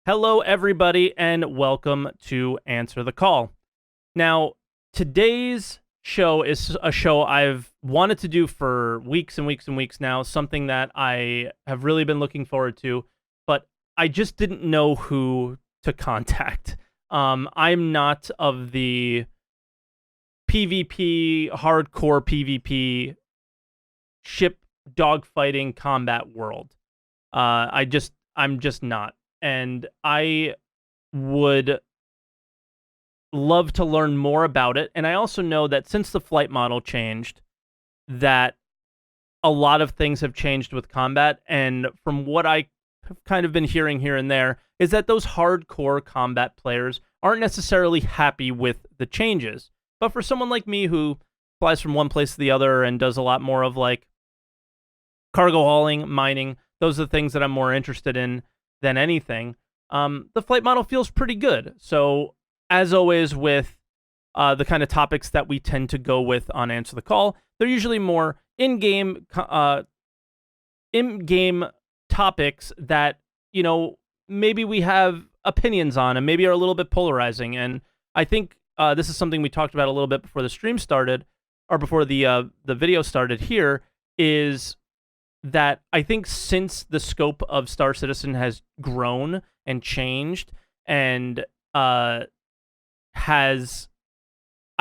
Hello, everybody, and welcome to Answer the Call. Now, today's show is a show I've wanted to do for weeks and weeks and weeks now, something that I have really been looking forward to, but I just didn't know who to contact. I'm not of the PvP, hardcore PvP, ship dogfighting combat world. I'm just not. And I would love to learn more about it. And I also know that since the flight model changed, that a lot of things have changed with combat. And from what I have kind of been hearing here and there, is that those hardcore combat players aren't necessarily happy with the changes. But for someone like me who flies from one place to the other and does a lot more of like cargo hauling, mining, those are the things that I'm more interested in than anything. The flight model feels pretty good. So, as always, with the kind of topics that we tend to go with on Answer the Call, they're usually more in-game topics that maybe we have opinions on and maybe are a little bit polarizing. And I think this is something we talked about a little bit before the stream started, or before the video started here. Is that I think since the scope of Star Citizen has grown and changed, and I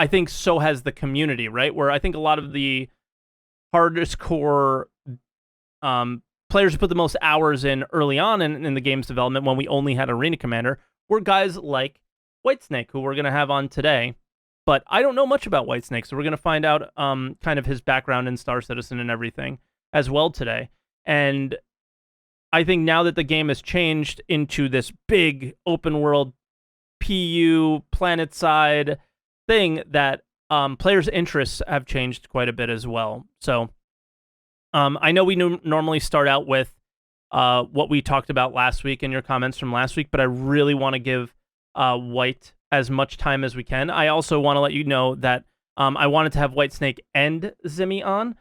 think so has the community, right? Where I think a lot of the hardest core players who put the most hours in early on in the game's development, when we only had Arena Commander, were guys like Whitesnake, who we're going to have on today. But I don't know much about Whitesnake, so we're going to find out kind of his background in Star Citizen and everything as well today. And I think now that the game has changed into this big open world PU planet side thing, that players' interests have changed quite a bit as well. So I know we normally start out with what we talked about last week and your comments from last week, but I really want to give White as much time as we can. I also want to let you know that I wanted to have Whitesnake and Zimmy on.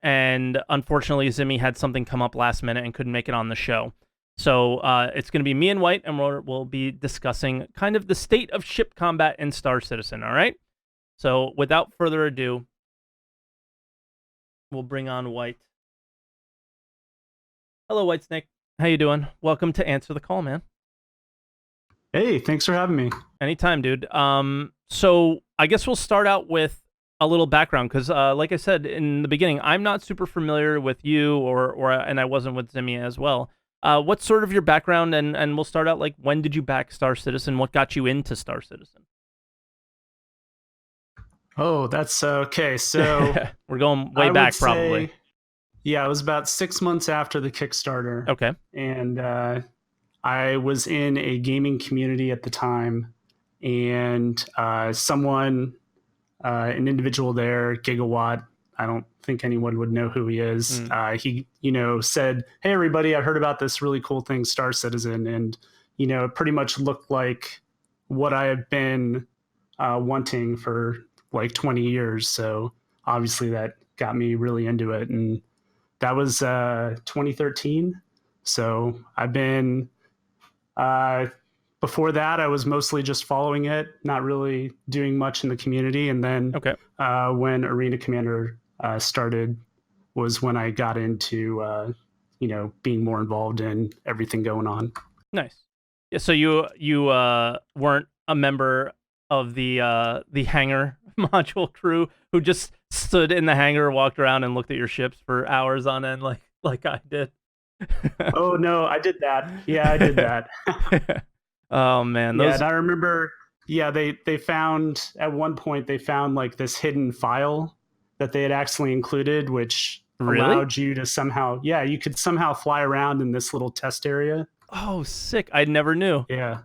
And unfortunately, Zimmy had something come up last minute and couldn't make it on the show. So it's going to be me and White, and we'll be discussing kind of the state of ship combat in Star Citizen, all right? So without further ado, we'll bring on White. Hello, Whitesnake. How you doing? Welcome to Answer the Call, man. Hey, thanks for having me. Anytime, dude. So I guess we'll start out with a little background, because like I said in the beginning, I'm not super familiar with you, and I wasn't with Zimmy as well. What's sort of your background, and we'll start out like, when did you back Star Citizen? What got you into Star Citizen? Oh, that's okay. So we're going way back, probably. Yeah, it was about 6 months after the Kickstarter. Okay. And I was in a gaming community at the time, and an individual there, Gigawatt, I don't think anyone would know who he is. He, said, "Hey, everybody, I heard about this really cool thing, Star Citizen." And, it pretty much looked like what I have been wanting for like 20 years. So obviously that got me really into it. And that was 2013. So I've been... before that, I was mostly just following it, not really doing much in the community. And then when Arena Commander started was when I got into, being more involved in everything going on. Nice. Yeah, so you weren't a member of the hangar module crew who just stood in the hangar, walked around, and looked at your ships for hours on end, like I did. Oh, no, I did that. Yeah, I did that. Oh man, yeah, and I remember. Yeah, they found at one point like this hidden file that they had actually included, which allowed you to somehow, you could somehow fly around in this little test area. Oh, sick! I never knew. Yeah,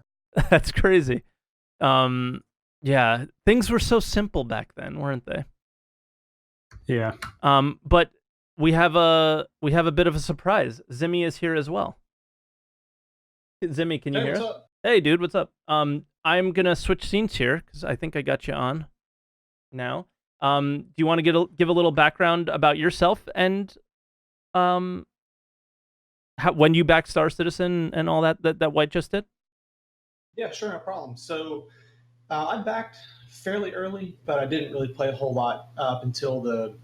that's crazy. Yeah, things were so simple back then, weren't they? Yeah. But we have a bit of a surprise. Zimmy is here as well. Zimmy, can you hear us? Hey, dude, what's up? I'm gonna switch scenes here because I think I got you on now. Do you want to give a little background about yourself and when you backed Star Citizen and all that White just did? Yeah, sure, no problem. So I backed fairly early, but I didn't really play a whole lot up until the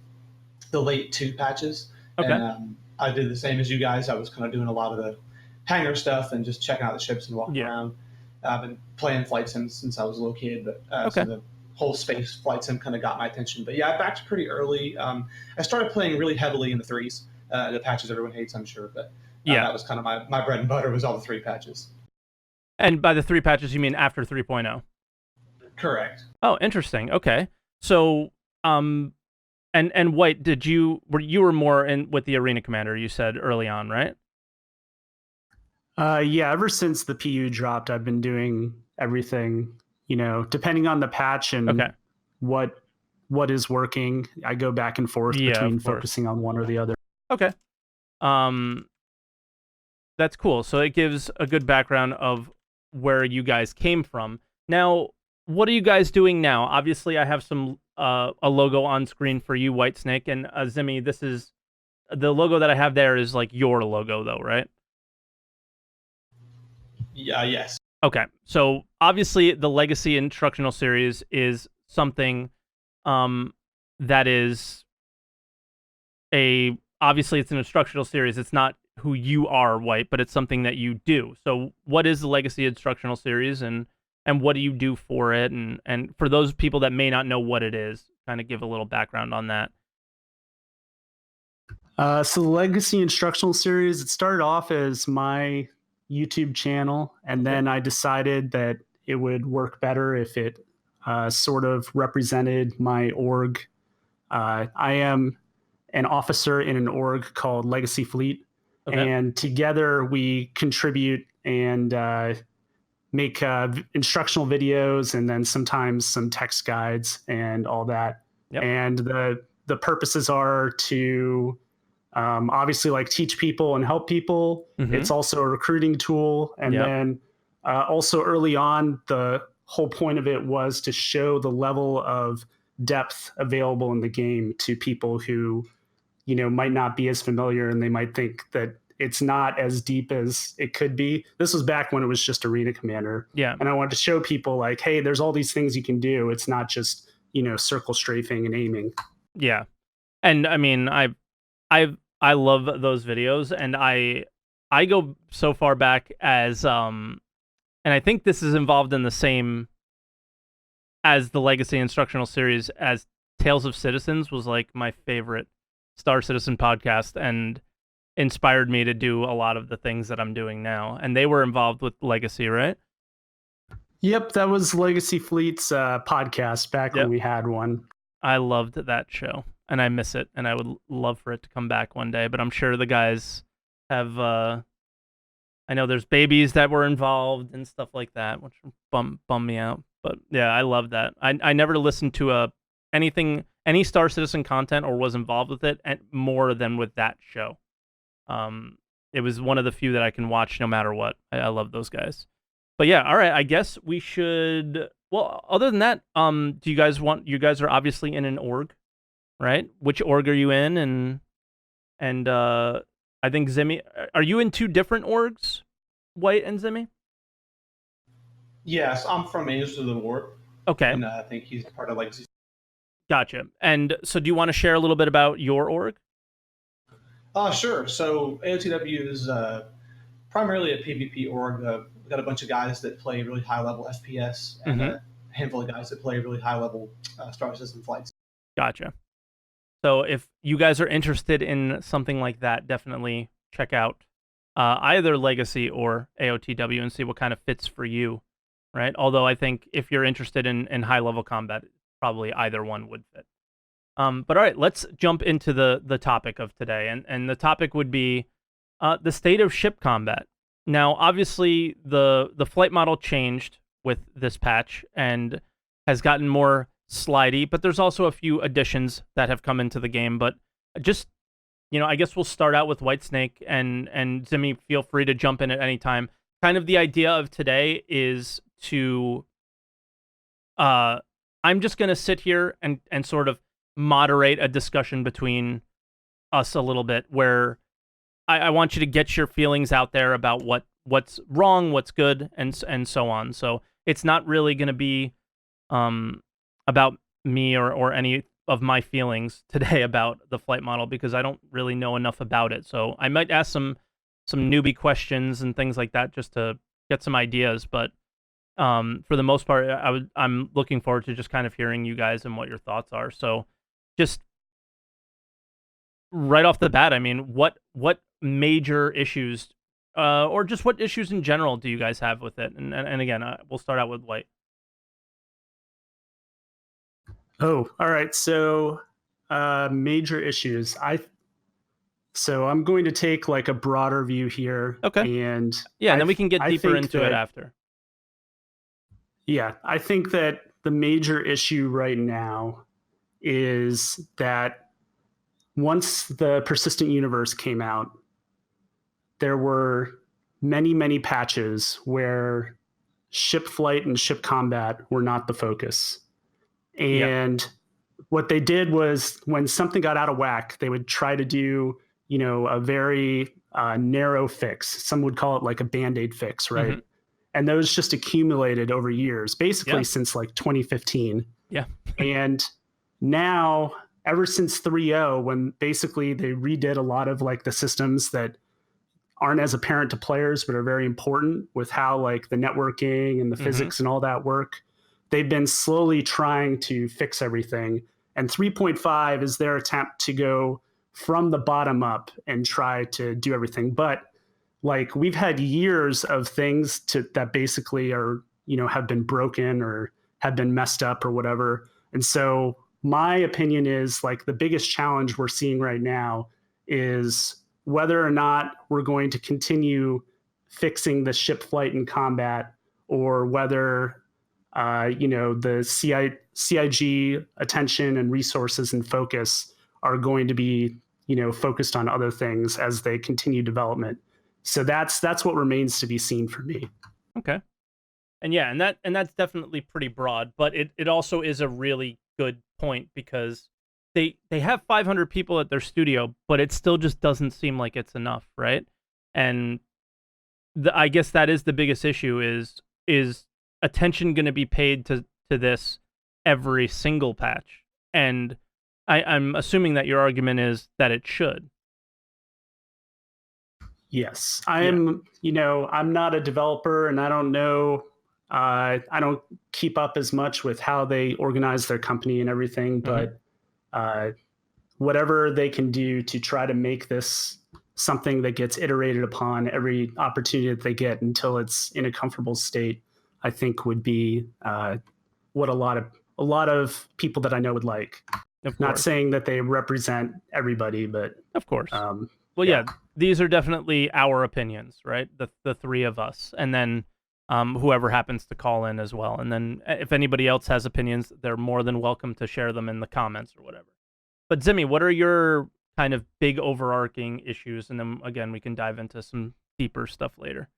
late 2 patches. Okay. And I did the same as you guys. I was kind of doing a lot of the hangar stuff and just checking out the ships and walking around. I've been playing flight sims since I was a little kid, but so the whole space flight sim kind of got my attention. But yeah, I backed pretty early. I started playing really heavily in the 3s, the patches everyone hates, I'm sure. But that was kind of my bread and butter, was all the 3 patches. And by the 3 patches, you mean after 3.0? Correct. Oh, interesting. Okay. So, and White, you were more in with the Arena Commander, you said early on, right? Yeah, ever since the PU dropped, I've been doing everything, depending on the patch and what is working. I go back and forth between focusing on one or the other. Okay. That's cool. So it gives a good background of where you guys came from. Now, what are you guys doing now? Obviously, I have some a logo on screen for you, Whitesnake, and Zimmy. This is the logo that I have there is like your logo, though, right? Yeah. Yes. Okay. So obviously, the Legacy Instructional Series is something that is obviously it's an instructional series. It's not who you are, White, but it's something that you do. So what is the Legacy Instructional Series, and what do you do for it? And for those people that may not know what it is, kind of give a little background on that. So the Legacy Instructional Series, it started off as my YouTube channel, and then I decided that it would work better if it sort of represented my org. I am an officer in an org called Legacy Fleet, and together we contribute and make instructional videos, and then sometimes some text guides and all that. And the purposes are to obviously like teach people and help people. It's also a recruiting tool, and then also early on, the whole point of it was to show the level of depth available in the game to people who might not be as familiar, and they might think that it's not as deep as it could be. This was back when it was just Arena Commander. And I wanted to show people like, hey, there's all these things you can do. It's not just, circle strafing and aiming. Yeah. And I mean, I love those videos, and I go so far back as and I think this is involved in the same as the Legacy Instructional Series, as Tales of Citizens was like my favorite Star Citizen podcast and inspired me to do a lot of the things that I'm doing now. And they were involved with Legacy, right? Yep, that was Legacy Fleet's podcast back when we had one. I loved that show, and I miss it, and I would love for it to come back one day, but I'm sure the guys have I know there's babies that were involved and stuff like that, which bum me out. But yeah, I love that. I never listened to any Star Citizen content or was involved with it more than with that show. It was one of the few that I can watch no matter what. I love those guys. But yeah, all right, I guess we should. Well, other than that, you guys are obviously in an org, right? Which org are you in? And I think Zimmy, are you in 2 different orgs, White and Zimmy? Yes, I'm from Angels of the Warp. Okay. And I think he's part of Legacy. Gotcha. And so do you want to share a little bit about your org? Sure. So AotW is primarily a PvP org. We've got a bunch of guys that play really high-level FPS and a handful of guys that play really high-level Star Citizen flights. Gotcha. So if you guys are interested in something like that, definitely check out either Legacy or AotW and see what kind of fits for you, right? Although I think if you're interested in high-level combat, probably either one would fit. But all right, let's jump into the topic of today, and the topic would be the state of ship combat. Now, obviously, the flight model changed with this patch and has gotten more slidey, but there's also a few additions that have come into the game. But just, I guess we'll start out with Whitesnake, and Zimmy, feel free to jump in at any time. Kind of the idea of today is to, I'm just going to sit here and sort of moderate a discussion between us a little bit, where I want you to get your feelings out there about what's wrong, what's good, and so on. So it's not really going to be about me or any of my feelings today about the flight model, because I don't really know enough about it. So I might ask some newbie questions and things like that just to get some ideas. But for the most part, I'm looking forward to just kind of hearing you guys and what your thoughts are. So just right off the bat, I mean, what major issues, or just what issues in general do you guys have with it? And again, we'll start out with White. Oh, all right. So major issues. So I'm going to take like a broader view here. Okay. And yeah, and then we can get deeper into it after. Yeah, I think that the major issue right now is that once the persistent universe came out, there were many, many patches where ship flight and ship combat were not the focus. And what they did was, when something got out of whack, they would try to do, a very narrow fix. Some would call it like a Band-Aid fix, right? Mm-hmm. And those just accumulated over years, basically since like 2015. Yeah. And now, ever since 3.0, when basically they redid a lot of like the systems that aren't as apparent to players, but are very important with how like the networking and the physics and all that work, they've been slowly trying to fix everything. And 3.5 is their attempt to go from the bottom up and try to do everything. But like, we've had years of things that basically are, have been broken or have been messed up or whatever. And so my opinion is, like, the biggest challenge we're seeing right now is whether or not we're going to continue fixing the ship flight and combat, or whether, the CIG attention and resources and focus are going to be, focused on other things as they continue development. So that's what remains to be seen for me. Okay. And yeah, and that's definitely pretty broad, but it also is a really good point, because they have 500 people at their studio, but it still just doesn't seem like it's enough, right? And I guess that is the biggest issue, is attention going to be paid to this every single patch? And I'm assuming that your argument is that it should. Yes, I'm not a developer, and I don't know, I don't keep up as much with how they organize their company and everything, but whatever they can do to try to make this something that gets iterated upon every opportunity that they get until it's in a comfortable state, I think would be what a lot of people that I know would like. Not saying that they represent everybody, but of course. Well, yeah, these are definitely our opinions, right? The three of us, and then whoever happens to call in as well. And then if anybody else has opinions, they're more than welcome to share them in the comments or whatever. But Zimmy, what are your kind of big overarching issues? And then again, we can dive into some deeper stuff later.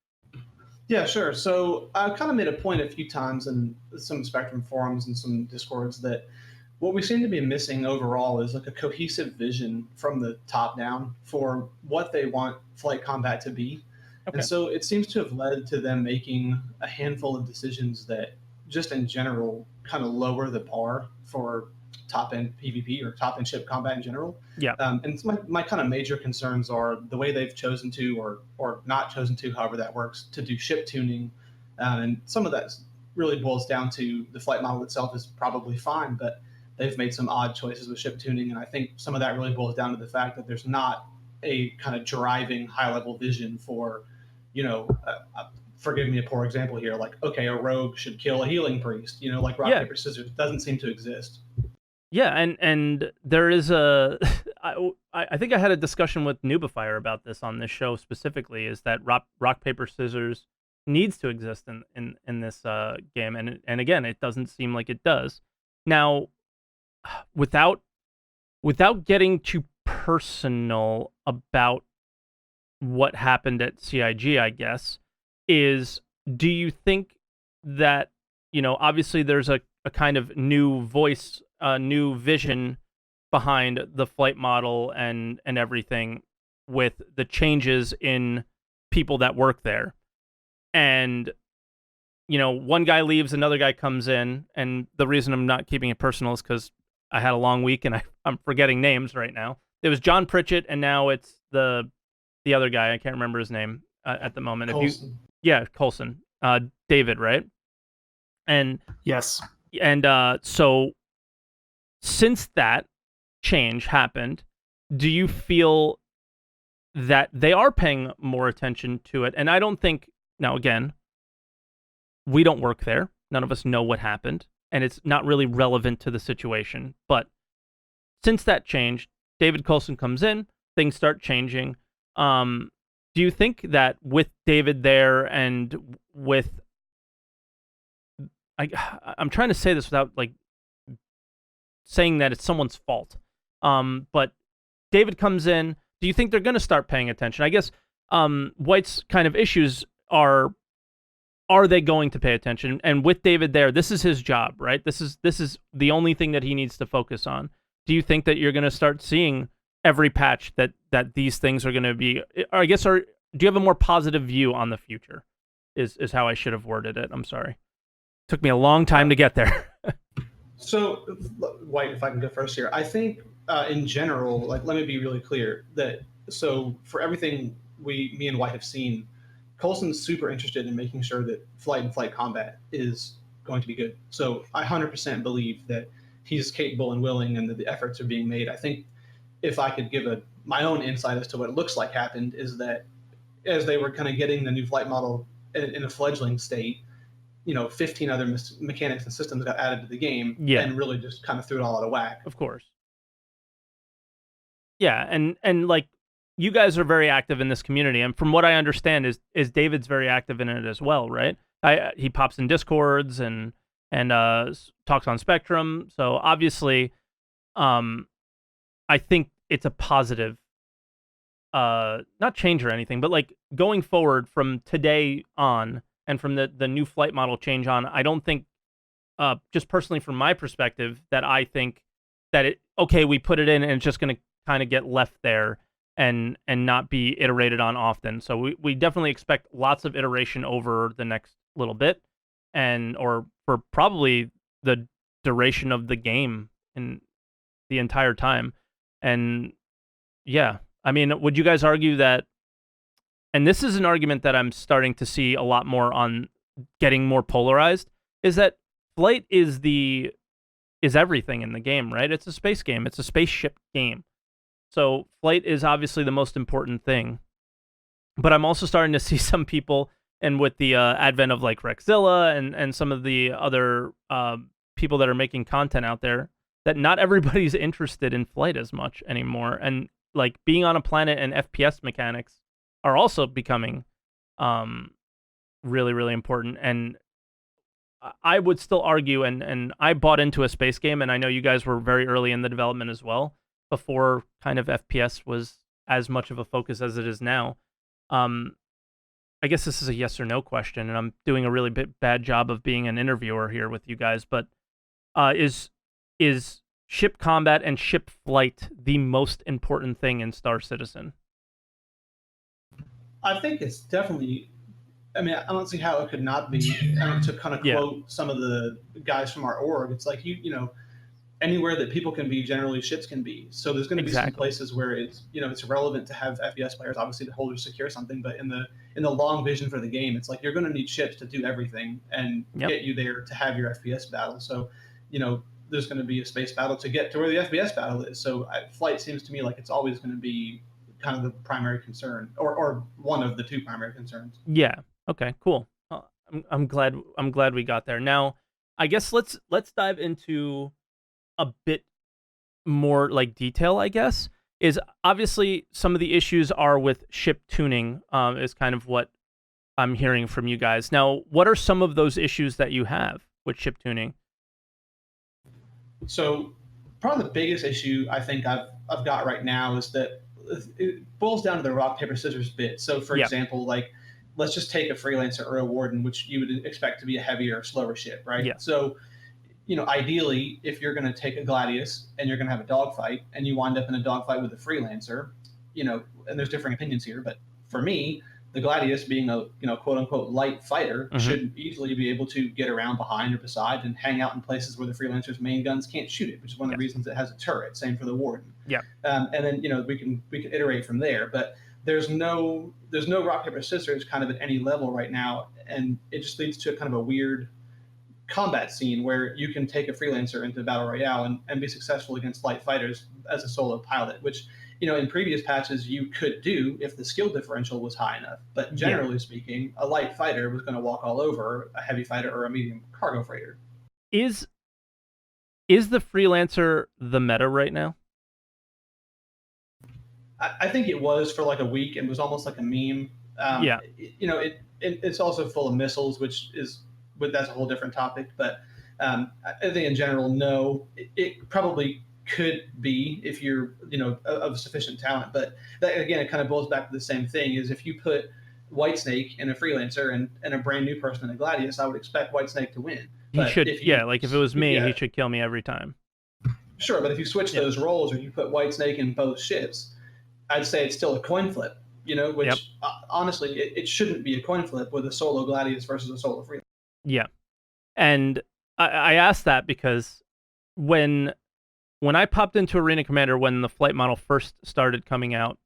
Yeah, sure. So I kind of made a point a few times in some Spectrum forums and some Discords that what we seem to be missing overall is like a cohesive vision from the top down for what they want flight combat to be. Okay. And so it seems to have led to them making a handful of decisions that just in general kind of lower the bar for top-end PvP or top-end ship combat in general. Yeah. And my kind of major concerns are the way they've chosen to, or not chosen to, however that works, to do ship tuning. And some of that really boils down to the flight model itself is probably fine, but they've made some odd choices with ship tuning. And I think some of that really boils down to the fact that there's not a kind of driving high-level vision for, forgive me a poor example here, like, okay, a rogue should kill a healing priest, like rock, paper, scissors doesn't seem to exist. Yeah, and there is I think I had a discussion with Noobifier about this on this show specifically, is that rock paper scissors needs to exist in this game, and again, it doesn't seem like it does. Now, without getting too personal about what happened at CIG, I guess, do you think that, obviously there's a kind of new voice, new vision behind the flight model and everything. with the changes in people that work there. And, you know, one guy leaves, another guy comes in. And the reason I'm not keeping it personal is because I had a long week and I'm forgetting names right now. It was John Pritchett, and now it's the other guy. I can't remember his name at the moment. Coulson. Coulson. David, right? And yes. And so since that change happened, do you feel that they are paying more attention to it? And I don't think, now again, we don't work there. None of us know what happened, and it's not really relevant to the situation. But since that changed, David Coulson comes in, things start changing. Do you think that with David there and with... I'm trying to say this without like saying that it's someone's fault. But David comes in. Do you think they're going to start paying attention? I guess White's kind of issues are they going to pay attention? And with David there, this is his job, right? This is the only thing that he needs to focus on. Do you think that you're going to start seeing every patch that these things are going to be? Or I guess, do you have a more positive view on the future? Is how I should have worded it. I'm sorry. Took me a long time to get there. So, White, if I can go first here, I think in general, like, let me be really clear that, so for everything me and White have seen, Coulson's super interested in making sure that flight and flight combat is going to be good. So I 100% believe that he's capable and willing, and that the efforts are being made. I think if I could give my own insight as to what it looks like happened, is that as they were kind of getting the new flight model in a fledgling state, 15 other mechanics and systems got added to the game, and really just kind of threw it all out of whack. Of course. Yeah, and like, you guys are very active in this community, and from what I understand is David's very active in it as well, right? He pops in Discords and talks on Spectrum, so obviously, I think it's a positive, not change or anything, but like going forward from today on, and from the new flight model change on, I don't think, just personally from my perspective, that I think that we put it in and it's just going to kind of get left there and not be iterated on often. So we definitely expect lots of iteration over the next little bit, or for probably the duration of the game and the entire time. And yeah, I mean, would you guys argue that, and this is an argument that I'm starting to see a lot more on getting more polarized, is that flight is everything in the game, right? It's a space game. It's a spaceship game. So flight is obviously the most important thing. But I'm also starting to see some people, and with the advent of like Rexzilla and some of the other people that are making content out there, that not everybody's interested in flight as much anymore. And like being on a planet and FPS mechanics are also becoming really, really important. And I would still argue, and I bought into a space game, and I know you guys were very early in the development as well, before kind of FPS was as much of a focus as it is now. I guess this is a yes or no question, and I'm doing a really bad job of being an interviewer here with you guys, but is ship combat and ship flight the most important thing in Star Citizen? I think it's definitely, I mean, I don't see how it could not be. To kind of quote some of the guys from our org, it's like, anywhere that people can be, generally ships can be. So there's going to be some places where it's relevant to have FPS players, obviously, to hold or secure something. But in the long vision for the game, it's like you're going to need ships to do everything and get you there to have your FPS battle. So, there's going to be a space battle to get to where the FPS battle is. So flight seems to me like it's always going to be kind of the primary concern, or one of the two primary concerns. Yeah. Okay. Cool. I'm glad we got there. Now, I guess let's dive into a bit more like detail. I guess is obviously some of the issues are with ship tuning. Is kind of what I'm hearing from you guys. Now, what are some of those issues that you have with ship tuning? So, probably the biggest issue I think I've got right now is that it boils down to the rock, paper, scissors bit. So, for example, like, let's just take a Freelancer or a Warden, which you would expect to be a heavier, slower ship, right? Yeah. So, ideally, if you're going to take a Gladius and you're going to have a dogfight, and you wind up in a dogfight with a Freelancer, and there's differing opinions here, but for me, the Gladius, being a quote unquote light fighter, should easily be able to get around behind or beside and hang out in places where the Freelancer's main guns can't shoot it, which is one of the reasons it has a turret. Same for the Warden. Yeah. And then we can iterate from there, but there's no rock paper scissors kind of at any level right now, and it just leads to a kind of a weird combat scene where you can take a Freelancer into Battle Royale and be successful against light fighters as a solo pilot, which in previous patches you could do if the skill differential was high enough. But generally speaking, a light fighter was going to walk all over a heavy fighter or a medium cargo freighter. Is the Freelancer the meta right now? I think it was for like a week and was almost like a meme. It's also full of missiles, that's a whole different topic. But I think in general, no, it probably could be if you're of sufficient talent. But that, again, it kind of boils back to the same thing: is if you put Whitesnake in a Freelancer and a brand new person in a Gladius, I would expect Whitesnake to win. He should, if it was me, he should kill me every time. Sure, but if you switch those roles or you put Whitesnake in both ships, I'd say it's still a coin flip. Which honestly, it shouldn't be a coin flip with a solo Gladius versus a solo Freelancer. Yeah, and I asked that because when I popped into Arena Commander when the flight model first started coming out,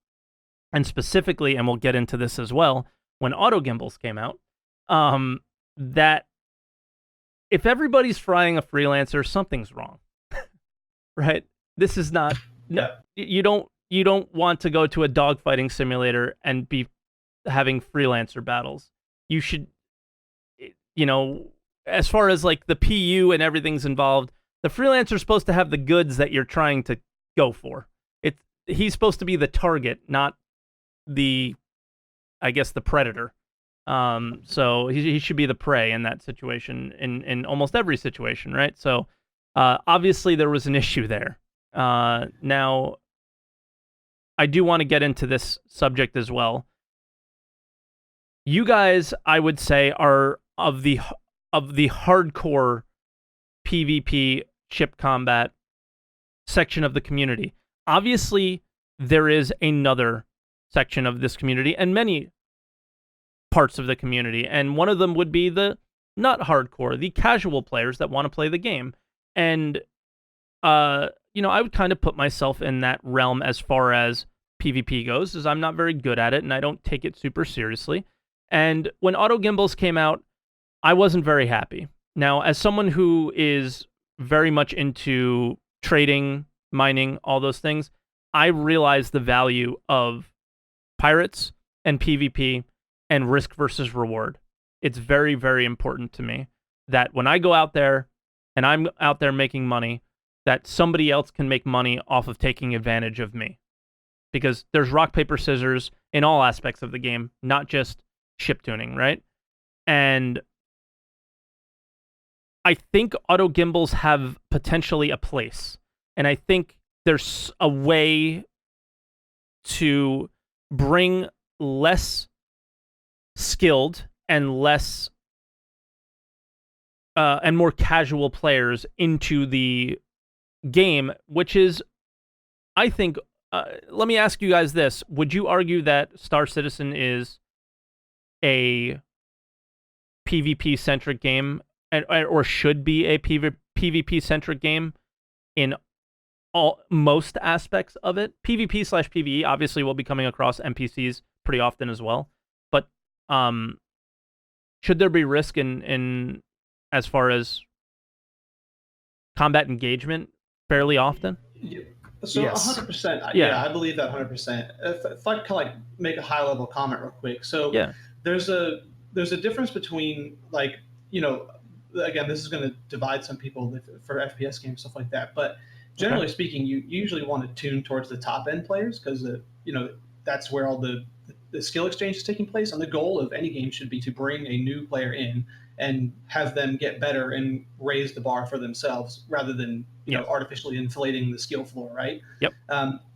and specifically, and we'll get into this as well, when auto gimbals came out, that if everybody's frying a Freelancer, something's wrong, right? This is not. No, you don't want to go to a dogfighting simulator and be having Freelancer battles. You should, as far as like the PU and everything's involved, the Freelancer's supposed to have the goods that you're trying to go for. He's supposed to be the target, not the predator. So he should be the prey in that situation, in almost every situation, right? So obviously there was an issue there. Now, I do want to get into this subject as well. You guys, I would say, are of the hardcore PvP ship combat section of the community. Obviously, there is another section of this community and many parts of the community, and one of them would be the not hardcore, the casual players that want to play the game. And I would kind of put myself in that realm as far as PvP goes, as I'm not very good at it and I don't take it super seriously. And when auto gimbals came out, I wasn't very happy. Now, as someone who is very much into trading, mining, all those things, I realize the value of pirates and PvP and risk versus reward. It's very, very important to me that when I go out there and I'm out there making money, that somebody else can make money off of taking advantage of me. Because there's rock, paper, scissors in all aspects of the game, not just ship tuning, right? And I think auto gimbals have potentially a place. And I think there's a way to bring less skilled and less and more casual players into the game, which is, I think, let me ask you guys this. Would you argue that Star Citizen is a PvP-centric game, or should be a PvP-centric game in most aspects of it? PvP/PvE obviously will be coming across NPCs pretty often as well, but should there be risk in as far as combat engagement fairly often? Yeah. So Yes. 100%. Yeah, I believe that 100%. If I can make a high level comment real quick. So there's a difference between again, this is going to divide some people for FPS games, stuff like that. But generally speaking, you usually want to tune towards the top end players because that's where all the skill exchange is taking place. And the goal of any game should be to bring a new player in and have them get better and raise the bar for themselves rather than artificially inflating the skill floor, right? Yep.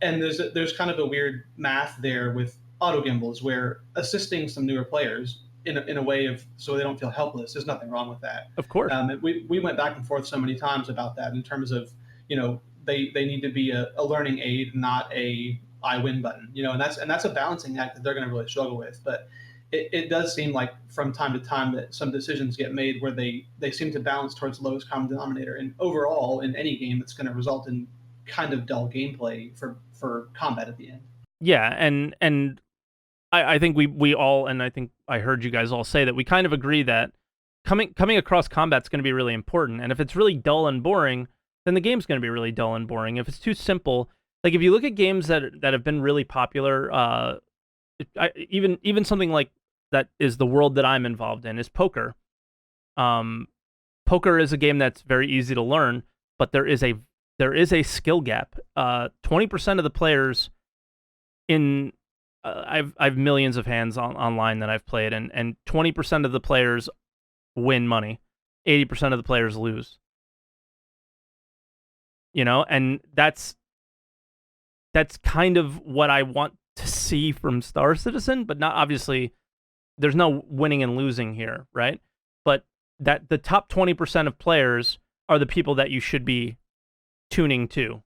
And there's kind of a weird math there with auto gimbals where assisting some newer players in a way of so they don't feel helpless. There's nothing wrong with that. Of course. We went back and forth so many times about that in terms of they need to be a learning aid, not a I win button, and that's a balancing act that they're going to really struggle with. But it does seem like from time to time that some decisions get made where they seem to balance towards lowest common denominator, and overall in any game it's going to result in kind of dull gameplay for combat at the end. Yeah, and I think we all, and I think I heard you guys all say that we kind of agree that coming across combat's going to be really important. And if it's really dull and boring, then the game's going to be really dull and boring. If it's too simple, like if you look at games that have been really popular, even something like that is the world that I'm involved in is poker. Poker is a game that's very easy to learn, but there is a skill gap. 20% of the players in I've millions of hands online that I've played, and 20% of the players win money, 80% of the players lose. And that's kind of what I want to see from Star Citizen, but not obviously. There's no winning and losing here, right? But that the top 20% of players are the people that you should be tuning to.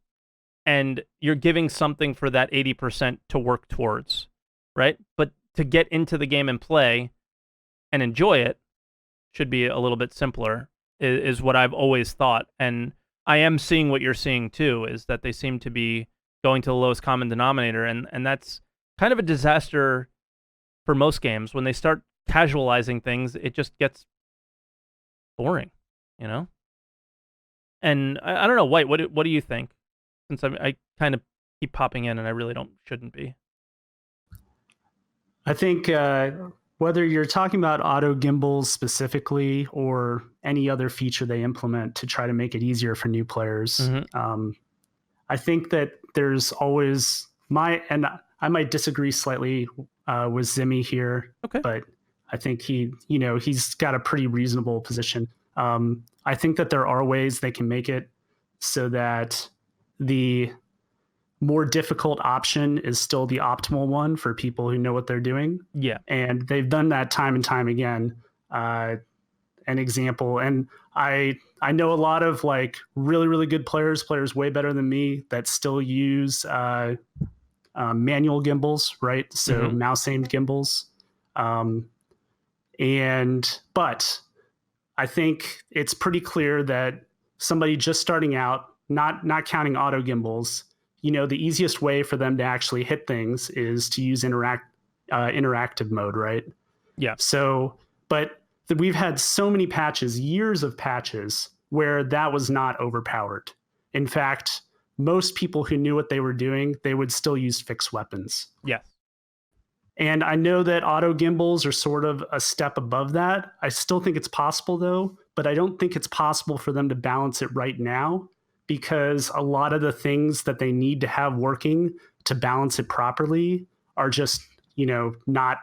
And you're giving something for that 80% to work towards, right? But to get into the game and play and enjoy it should be a little bit simpler, is what I've always thought. And I am seeing what you're seeing too, is that they seem to be going to the lowest common denominator. And that's kind of a disaster for most games. When they start casualizing things, it just gets boring, And I don't know, White, what do you think? Since I kind of keep popping in and I really shouldn't be. I think whether you're talking about auto gimbals specifically or any other feature they implement to try to make it easier for new players, I think that there's always and I might disagree slightly with Zimmy here, okay, but I think he's got a pretty reasonable position. I think that there are ways they can make it so that the more difficult option is still the optimal one for people who know what they're doing. Yeah. And they've done that time and time again. An example, and I know a lot of like really, really good players way better than me that still use manual gimbals, right? So mouse aimed gimbals. But I think it's pretty clear that somebody just starting out, not counting auto gimbals, the easiest way for them to actually hit things is to use interactive mode, right? Yeah. So, but we've had so many patches, years of patches, where that was not overpowered. In fact, most people who knew what they were doing, they would still use fixed weapons. Yes. And I know that auto gimbals are sort of a step above that. I still think it's possible though, but I don't think it's possible for them to balance it right now, because a lot of the things that they need to have working to balance it properly are just, not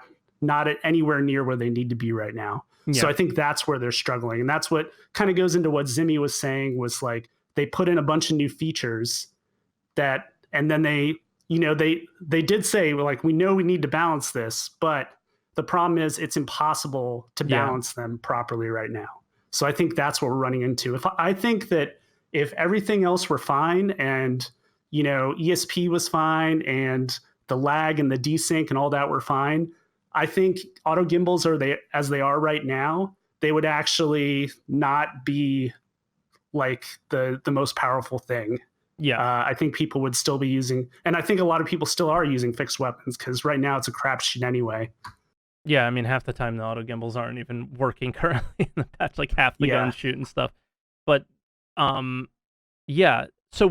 anywhere near where they need to be right now. Yeah. So I think that's where they're struggling. And that's what kind of goes into what Zimmy was saying, was like, they put in a bunch of new features and then they did say, like, we know we need to balance this, but the problem is it's impossible to balance them properly right now. So I think that's what we're running into. I think that if everything else were fine and, ESP was fine and the lag and the desync and all that were fine, I think auto gimbals as they are right now, they would actually not be like the most powerful thing. Yeah. I think people would still be using, and I think a lot of people still are using fixed weapons, because right now it's a crapshoot anyway. Yeah, I mean, half the time the auto gimbals aren't even working currently in the patch, like half the guns shoot and stuff. But yeah. So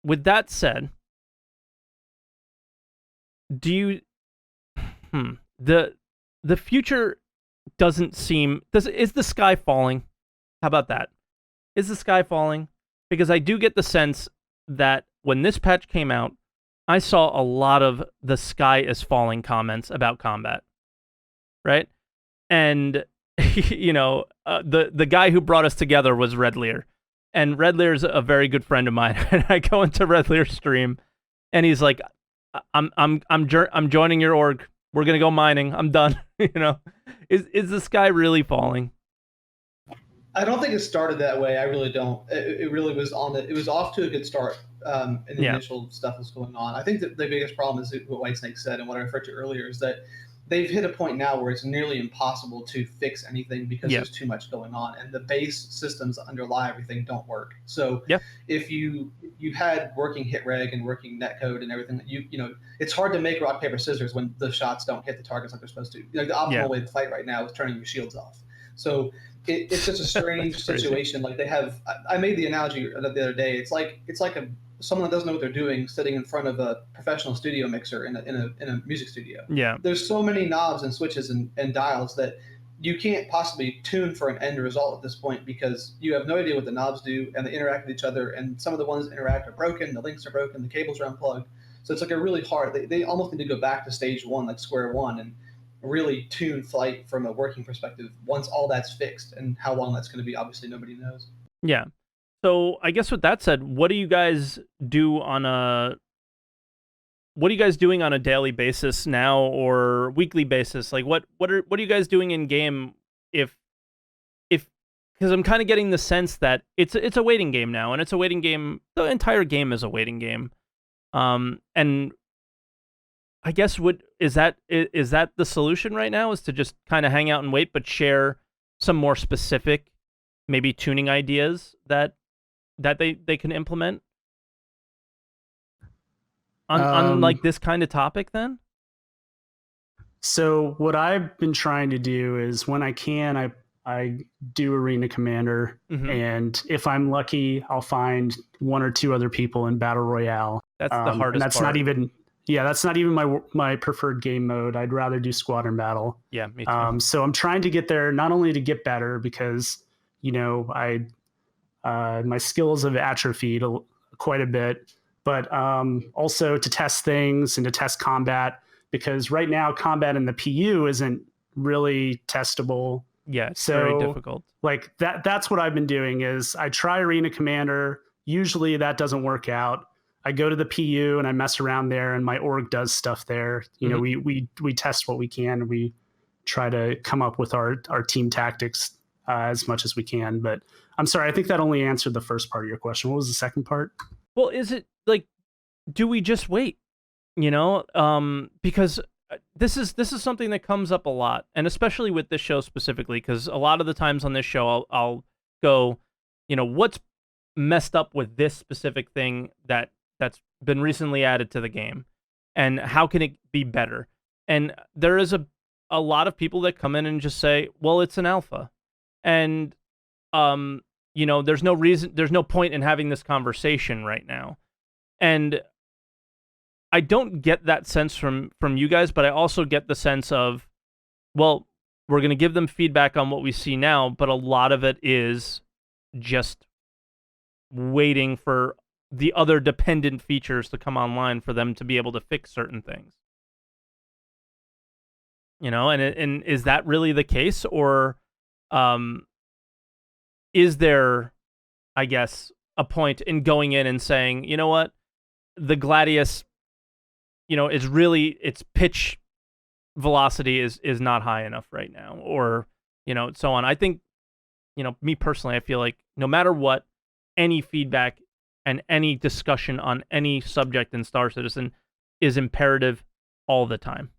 with that said, do you the future doesn't seem, is the sky falling? How about that? Is the sky falling? Because I do get the sense that when this patch came out, I saw a lot of the sky is falling comments about combat, right? And the guy who brought us together was Red Lear, and Red Lear's a very good friend of mine. And I go into Red Lear's stream, and he's like, "I'm joining your org. We're gonna go mining. I'm done." Is the sky really falling? I don't think it started that way. I really don't. It really was it was off to a good start and the initial stuff was going on. I think that the biggest problem is what Whitesnake said and what I referred to earlier is that they've hit a point now where it's nearly impossible to fix anything because there's too much going on, and the base systems that underlie everything don't work. So if you had working hit reg and working netcode and everything, you know, it's hard to make rock paper scissors when the shots don't hit the targets like they're supposed to. You know, the optimal way to fight right now is turning your shields off. So it's just a strange situation. Like they have, I made the analogy the other day. It's like someone that doesn't know what they're doing sitting in front of a professional studio mixer in a music studio. Yeah. There's so many knobs and switches and dials that you can't possibly tune for an end result at this point because you have no idea what the knobs do and they interact with each other. And some of the ones that interact are broken, the links are broken, the cables are unplugged. So it's like a really hard, they almost need to go back to stage one, like square one, and really tune flight from a working perspective once all that's fixed. And how long that's going to be, obviously nobody knows. Yeah. So I guess with that said, what do you guys do on a doing on a daily basis now or weekly basis? Like what are you guys doing in game if because I'm kind of getting the sense that it's a waiting game now, and it's a waiting game. The entire game is a waiting game. And I guess is that the solution right now, is to just kind of hang out and wait, but share some more specific, maybe tuning ideas that they can implement on like this kind of topic then? So what I've been trying to do is when I can, I do Arena Commander, and if I'm lucky, I'll find one or two other people in Battle Royale. That's the hardest and that's part. That's not even my preferred game mode. I'd rather do Squadron Battle. Yeah, me too. So I'm trying to get there, not only to get better because, you know, my skills have atrophied quite a bit, but also to test things and to test combat, because right now combat in the PU isn't really testable. Yeah, it's very difficult. Like that's what I've been doing is I try Arena Commander. Usually that doesn't work out. I go to the PU and I mess around there, and my org does stuff there. You know, we test what we can, and we try to come up with our team tactics as much as we can. But I'm sorry, I think that only answered the first part of your question. What was the second part? Well, is it like, do we just wait? You know, because this is something that comes up a lot, and especially with this show specifically, because a lot of the times on this show, I'll go, you know, what's messed up with this specific thing that's been recently added to the game, and how can it be better? And there is a lot of people that come in and just say, well, it's an alpha, and you know, there's no point in having this conversation right now. And I don't get that sense from you guys, but I also get the sense of, well, we're going to give them feedback on what we see now, but a lot of it is just waiting for the other dependent features to come online for them to be able to fix certain things. You know, and is that really the case, or is there, I guess, a point in going in and saying, you know what, the Gladius, you know, its pitch velocity is not high enough right now, or, you know, so on. I think, you know, me personally, I feel like no matter what, any feedback and any discussion on any subject in Star Citizen is imperative all the time,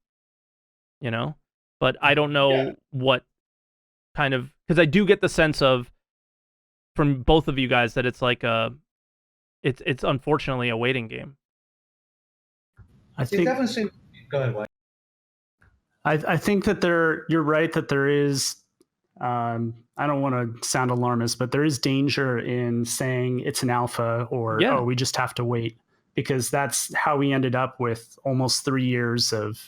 you know? But I don't know what kind of, because I do get the sense of, from both of you guys, that it's like it's unfortunately a waiting game. I think definitely seems. Go ahead, White. I think that you're right that there is, I don't want to sound alarmist, but there is danger in saying it's an alpha, or, oh, we just have to wait, because that's how we ended up with almost 3 years of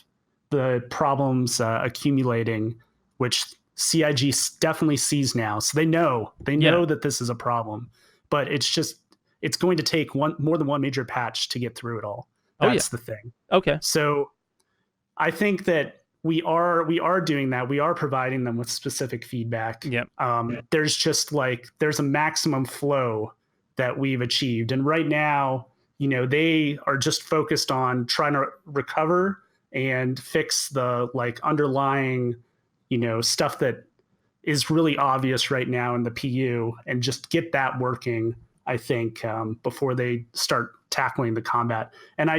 the problems accumulating, which CIG definitely sees now. So they know that this is a problem, but it's going to take more than one major patch to get through it all. That's the thing. Okay. So I think that we are doing that. We are providing them with specific feedback. Yep. There's a maximum flow that we've achieved. And right now, you know, they are just focused on trying to recover and fix the underlying, you know, stuff that is really obvious right now in the PU, and just get that working, I think, before they start tackling the combat. And I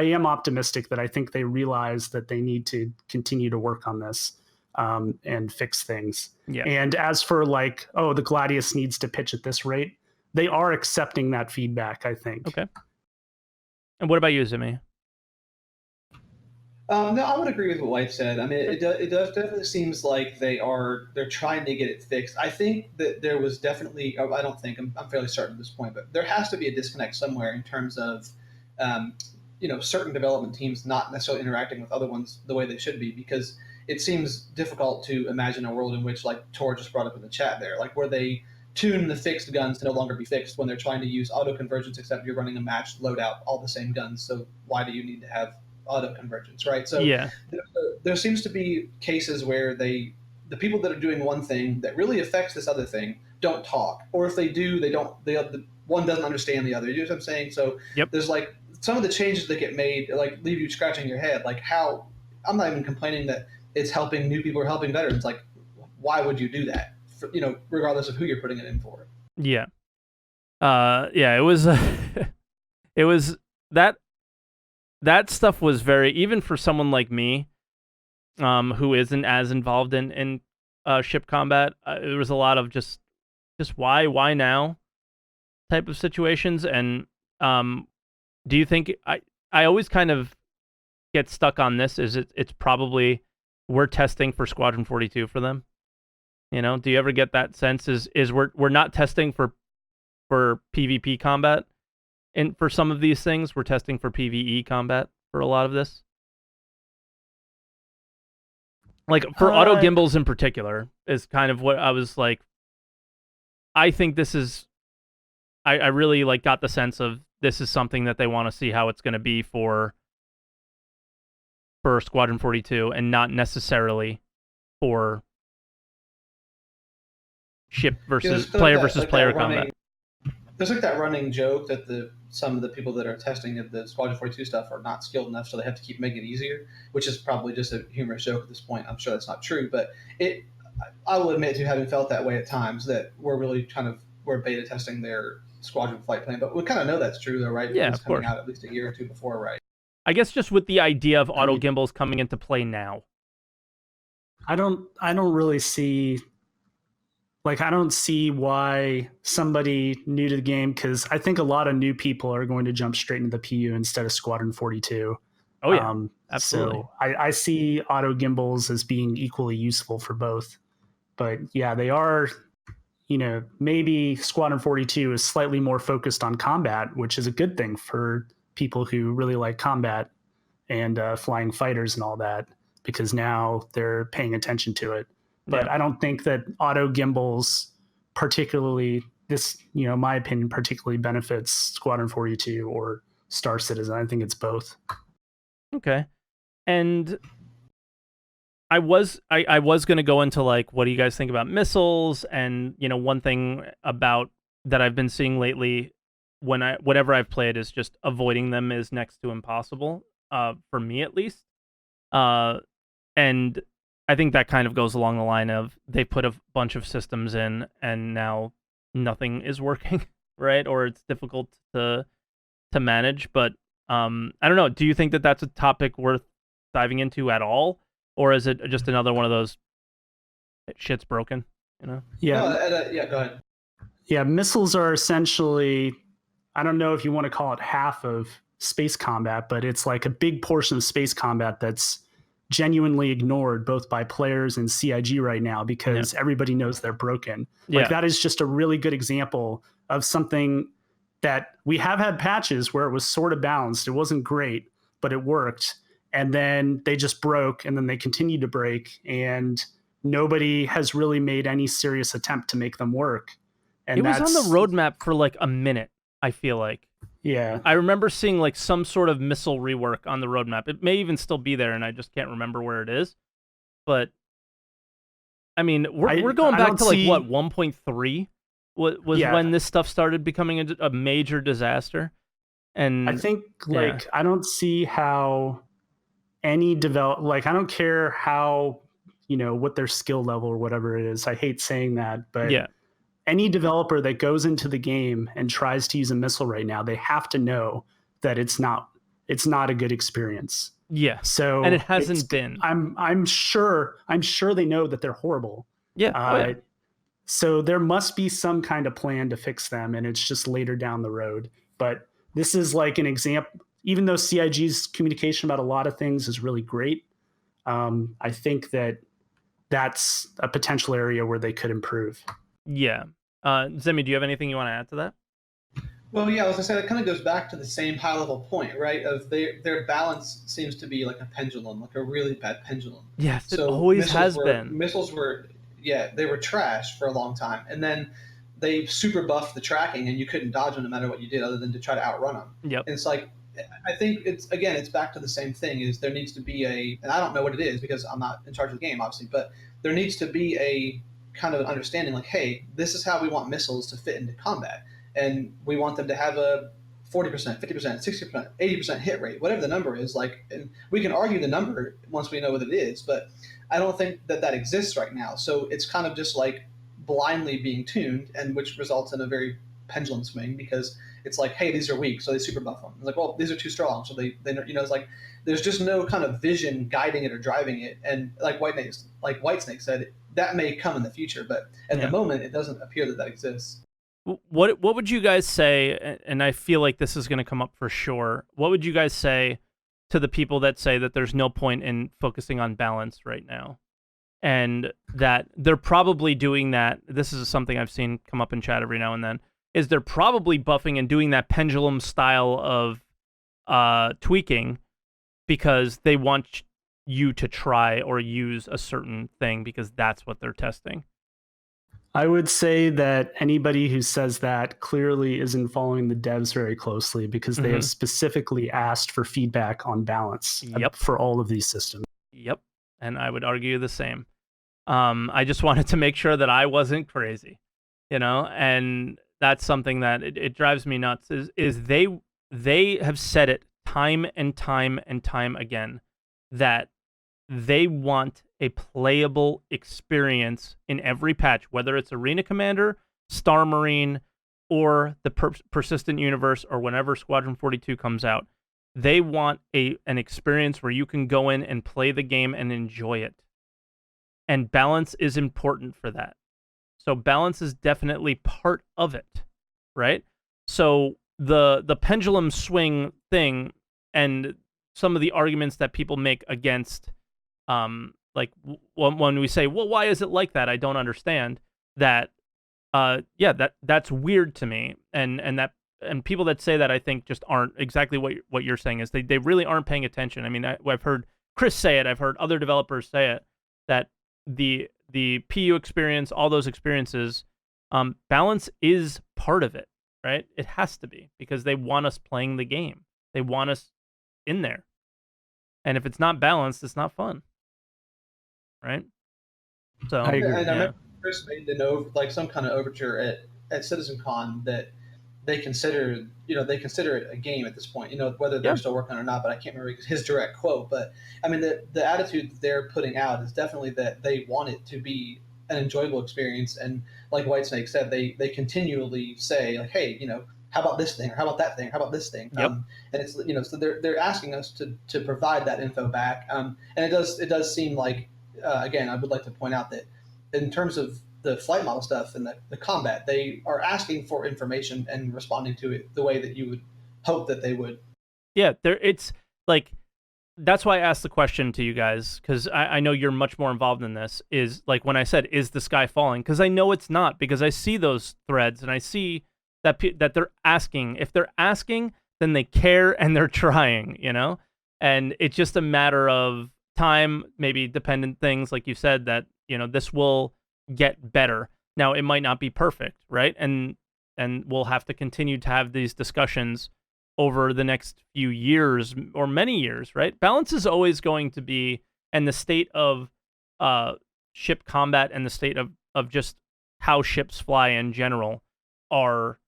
am optimistic that I think they realize that they need to continue to work on this and fix things. Yeah. And as for like, oh, the Gladius needs to pitch at this rate, they are accepting that feedback, I think. Okay. And what about you, Zimmy? No, I would agree with what White said. I mean, it definitely seems like they're trying to get it fixed. I think that there was definitely, I don't think, I'm fairly certain at this point, but there has to be a disconnect somewhere in terms of, certain development teams not necessarily interacting with other ones the way they should be, because it seems difficult to imagine a world in which, like Tor just brought up in the chat there, like where they tune the fixed guns to no longer be fixed when they're trying to use auto convergence, except you're running a matched loadout, all the same guns. So why do you need to have auto convergence, right? So yeah, there seems to be cases where the people that are doing one thing that really affects this other thing don't talk, or if they do, they don't. The one doesn't understand the other. You know what I'm saying? So there's like some of the changes that get made, like leave you scratching your head. Like how I'm not even complaining that it's helping new people or helping veterans. Like why would you do that? Regardless of who you're putting it in for. Yeah. It was it was that stuff was very, even for someone like me, who isn't as involved in ship combat, there was a lot of just why now type of situations. And do you think I always kind of get stuck on this, is it's probably we're testing for Squadron 42 for them? Do you ever get that sense is we're not testing for PvP combat? And for some of these things, we're testing for PvE combat for a lot of this. Like for auto gimbals in particular is kind of what I was like. I think this is, I really like got the sense of this is something that they want to see how it's going to be for Squadron 42 and not necessarily for ship versus player versus player combat. There's like that running joke that some of the people that are testing the Squadron 42 stuff are not skilled enough, so they have to keep making it easier, which is probably just a humorous joke at this point. I'm sure that's not true, but I will admit to having felt that way at times, that we're beta testing their Squadron flight plan, but we kind of know that's true though, right? Yeah, it's of coming course. out at least a year or two before, right? I guess just with the idea of auto gimbals coming into play now. I don't really see, like, I don't see why somebody new to the game, because I think a lot of new people are going to jump straight into the PU instead of Squadron 42. Oh yeah, absolutely. So I see auto gimbals as being equally useful for both. But yeah, they are, maybe Squadron 42 is slightly more focused on combat, which is a good thing for people who really like combat and flying fighters and all that, because now they're paying attention to it. But I don't think that auto gimbals particularly, my opinion, particularly benefits Squadron 42 or Star Citizen. I think it's both. Okay. And I was going to go into like, what do you guys think about missiles? And, one thing about that I've been seeing lately whatever I've played is just avoiding them is next to impossible, for me at least. And I think that kind of goes along the line of they put a bunch of systems in and now nothing is working, right? Or it's difficult to manage. But I don't know. Do you think that that's a topic worth diving into at all? Or is it just another one of those shit's broken, Yeah. No, go ahead. Yeah, missiles are essentially, I don't know if you want to call it half of space combat, but it's like a big portion of space combat that's genuinely ignored both by players and CIG right now, because everybody knows they're broken. Like that is just a really good example of something that we have had patches where it was sort of balanced. It wasn't great, but it worked. And then they just broke, and then they continued to break, and nobody has really made any serious attempt to make them work. And it was on the roadmap for like a minute, I feel like. Yeah. I remember seeing like some sort of missile rework on the roadmap. It may even still be there, and I just can't remember where it is. But I mean, we're going back to like what, 1.3 was when this stuff started becoming a major disaster. And I think I don't see how any I don't care how, what their skill level or whatever it is. I hate saying that, but any developer that goes into the game and tries to use a missile right now, they have to know that it's not a good experience. Yeah. So and it hasn't been. I'm sure they know that they're horrible. Yeah. So there must be some kind of plan to fix them, and it's just later down the road. But this is like an example. Even though CIG's communication about a lot of things is really great, I think that's a potential area where they could improve. Yeah. Zimmy, do you have anything you want to add to that? Well, yeah, as I said, it kind of goes back to the same high-level point, right? Of their balance seems to be like a pendulum, like a really bad pendulum. Yes, it always has been. Missiles were, they were trash for a long time, and then they super buffed the tracking, and you couldn't dodge them no matter what you did, other than to try to outrun them. Yep. And it's like, I think it's back to the same thing. Is there needs to be and I don't know what it is because I'm not in charge of the game, obviously, but there needs to be a kind of an understanding, like, hey, this is how we want missiles to fit into combat. And we want them to have a 40%, 50%, 60%, 80% hit rate, whatever the number is. Like, and we can argue the number once we know what it is, but I don't think that exists right now. So it's kind of just like blindly being tuned, and which results in a very pendulum swing, because it's like, hey, these are weak, so they super buff them. It's like, well, these are too strong, so they it's like there's just no kind of vision guiding it or driving it. And like Whitesnake said, that may come in the future, but at the moment, it doesn't appear that exists. What would you guys say, and I feel like this is going to come up for sure, what would you guys say to the people that say that there's no point in focusing on balance right now? And that they're probably doing that, this is something I've seen come up in chat every now and then, is they're probably buffing and doing that pendulum style of tweaking because they want you to try or use a certain thing because that's what they're testing. I would say that anybody who says that clearly isn't following the devs very closely, because they have specifically asked for feedback on balance for all of these systems. Yep. And I would argue the same. I just wanted to make sure that I wasn't crazy, and that's something that it drives me nuts is they have said it time and time and time again that they want a playable experience in every patch, whether it's Arena Commander, Star Marine, or the Persistent Universe, or whenever Squadron 42 comes out. They want an experience where you can go in and play the game and enjoy it. And balance is important for that. So balance is definitely part of it, right? So the pendulum swing thing and some of the arguments that people make against like when we say, well, why is it like that? I don't understand that. That's weird to me. And people that say that, I think, just aren't exactly what you're saying is they really aren't paying attention. I mean, I've heard Chris say it. I've heard other developers say it, that the PU experience, all those experiences, balance is part of it, right? It has to be, because they want us playing the game. They want us in there. And if it's not balanced, it's not fun. Right? So I remember Chris made some kind of overture at CitizenCon that they consider it a game at this point, whether they're still working on it or not, but I can't remember his direct quote. But I mean, the attitude that they're putting out is definitely that they want it to be an enjoyable experience. And like Whitesnake said, they continually say, like, hey, how about this thing, or how about that thing, how about this thing? Yep. And it's so they're asking us to provide that info back. And it does seem like, again, I would like to point out that in terms of the flight model stuff and the combat, they are asking for information and responding to it the way that you would hope that they would. Yeah, it's like, that's why I asked the question to you guys, because I know you're much more involved in this, is like when I said, is the sky falling? Because I know it's not, because I see those threads and I see that they're asking. If they're asking, then they care and they're trying, and it's just a matter of time, maybe dependent things, like you said, that this will get better. Now, it might not be perfect, right? And we'll have to continue to have these discussions over the next few years or many years, right? Balance is always going to be, and the state of ship combat and the state of just how ships fly in general are,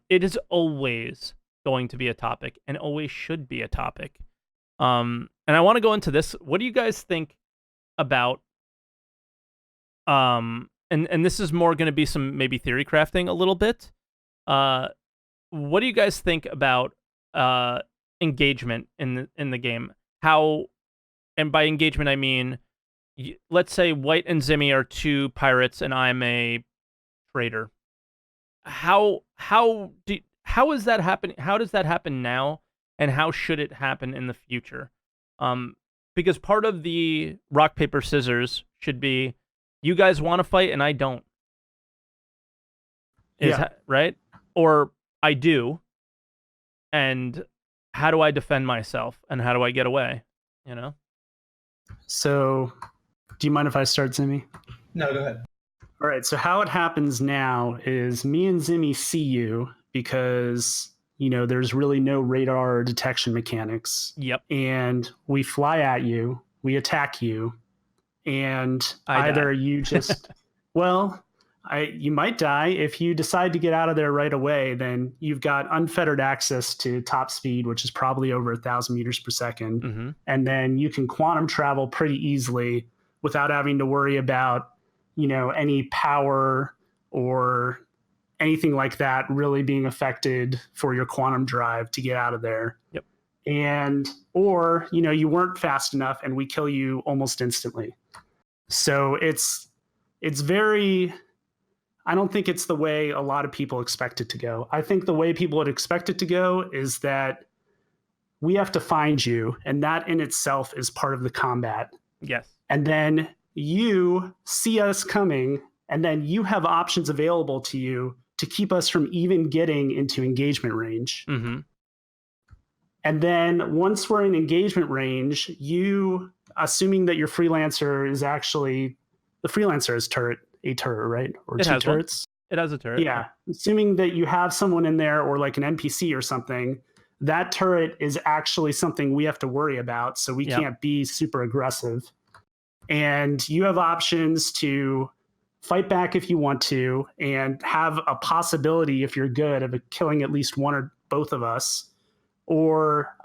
it is always going to be a topic and always should be a topic. And I want to go into this. What do you guys think about, and and this is more going to be some maybe theory crafting a little bit. What do you guys think about engagement in the game? How, and by engagement I mean, let's say White and Zimmy are two pirates and I'm a trader. How is that happening? How does that happen now, and how should it happen in the future? Because part of the rock paper scissors should be, you guys want to fight and I don't. Right? Or I do, and how do I defend myself, and how do I get away? You know? So, do you mind if I start, Zimmy? No, go ahead. All right, so how it happens now is me and Zimmy see you because, there's really no radar detection mechanics. Yep. And we fly at you, we attack you, and either you just, you might die. If you decide to get out of there right away, then you've got unfettered access to top speed, which is probably over 1,000 meters per second. Mm-hmm. And then you can quantum travel pretty easily without having to worry about, any power or anything like that really being affected for your quantum drive to get out of there. Yep. Or you weren't fast enough and we kill you almost instantly. So it's very, I don't think it's the way a lot of people expect it to go. I think the way people would expect it to go is that we have to find you, and that in itself is part of the combat. Yes. And then you see us coming, and then you have options available to you to keep us from even getting into engagement range. Mm-hmm. And then once we're in engagement range, you, assuming that your freelancer is actually, the freelancer is a turret, right? Or it two has turrets? One. It has a turret. Yeah. Assuming that you have someone in there or like an NPC or something, that turret is actually something we have to worry about. So we can't be super aggressive. And you have options to fight back if you want to, and have a possibility, if you're good, of killing at least one or both of us, or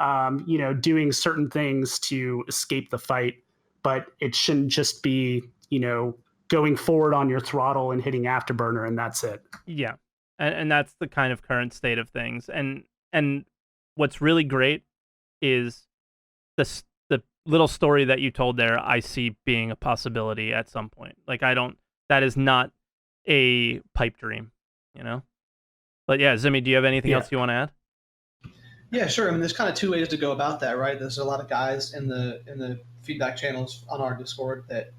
doing certain things to escape the fight. But it shouldn't just be going forward on your throttle and hitting afterburner and that's it. Yeah, and that's the kind of current state of things. And what's really great is the little story that you told there. I see being a possibility at some point. Like that is not a pipe dream, But yeah, Zimmy, do you have anything else you want to add? Yeah, sure. I mean, there's kind of two ways to go about that, right? There's a lot of guys in the feedback channels on our Discord that,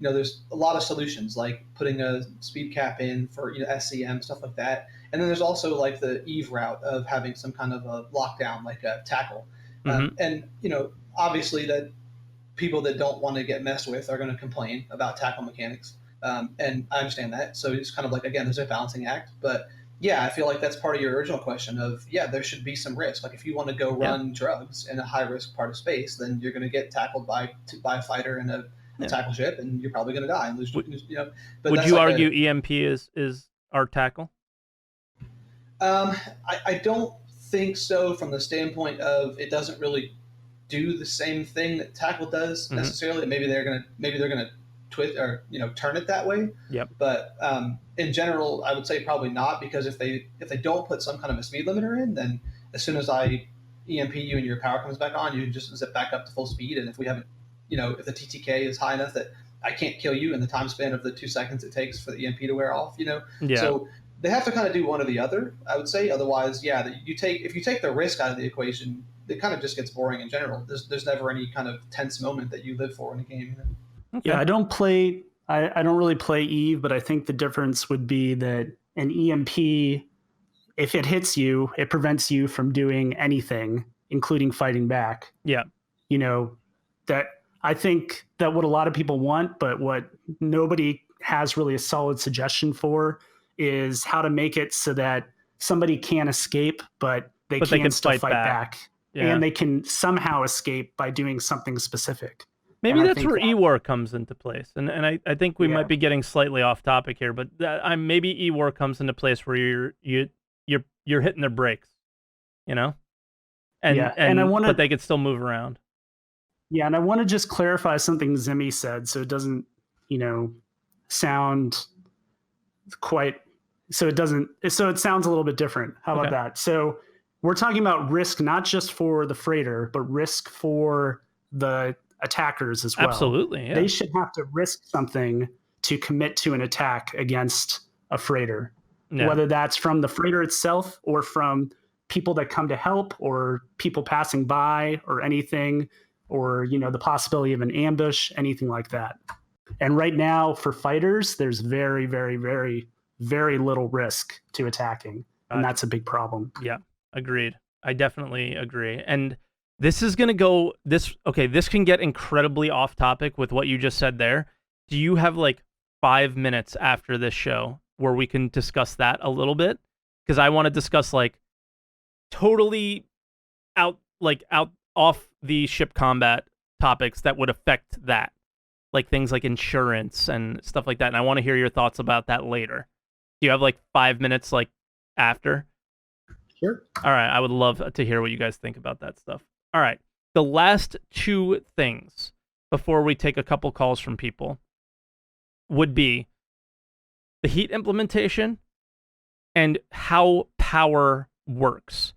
there's a lot of solutions, like putting a speed cap in for SCM, stuff like that. And then there's also like the Eve route of having some kind of a lockdown, like a tackle. Mm-hmm. And obviously that people that don't want to get messed with are going to complain about tackle mechanics. And I understand that. So it's kind of like, again, there's a balancing act. But yeah, I feel like that's part of your original question of, there should be some risk. Like if you want to go run drugs in a high risk part of space, then you're going to get tackled by a fighter in a tackle ship, and you're probably going to die and lose. But would you argue EMP is our tackle? I don't think so, from the standpoint of it doesn't really do the same thing that tackle does necessarily. Maybe they're gonna twist or turn it that way. Yep. But in general, I would say probably not, because if they don't put some kind of a speed limiter in, then as soon as I EMP you and your power comes back on, you can just zip back up to full speed. And if we haven't, if the TTK is high enough that I can't kill you in the time span of the 2 seconds it takes for the EMP to wear off, So they have to kind of do one or the other, I would say. Otherwise, if you take the risk out of the equation, it kind of just gets boring in general. There's never any kind of tense moment that you live for in a game. Okay. Yeah, I don't really play Eve, but I think the difference would be that an EMP, if it hits you, it prevents you from doing anything, including fighting back. Yeah. That I think that what a lot of people want, but what nobody has really a solid suggestion for, is how to make it so that somebody can escape, but they can still fight back. Yeah. And they can somehow escape by doing something specific. Maybe that's where E-War comes into place. And I think we might be getting slightly off topic here, but maybe E-War comes into place where you're hitting their brakes, And but they could still move around. Yeah, and I want to just clarify something Zimmy said, so it doesn't, sound quite, so it sounds a little bit different. How about that? So we're talking about risk not just for the freighter, but risk for the attackers as well. Absolutely, yeah. They should have to risk something to commit to an attack against a freighter, whether that's from the freighter itself or from people that come to help or people passing by or anything, or, you know, the possibility of an ambush, anything like that. And right now for fighters, there's very, very, very, very little risk to attacking. And that's a big problem. Yeah, agreed. I definitely agree. And this is going to go, this can get incredibly off topic with what you just said there. Do you have like 5 minutes after this show where we can discuss that a little bit? Because I want to discuss like totally off the ship combat topics that would affect that, like things like insurance and stuff like that. And I want to hear your thoughts about that later. Do you have like 5 minutes like after? Sure. All right. I would love to hear what you guys think about that stuff. All right. The last two things before we take a couple calls from people would be the heat implementation and how power works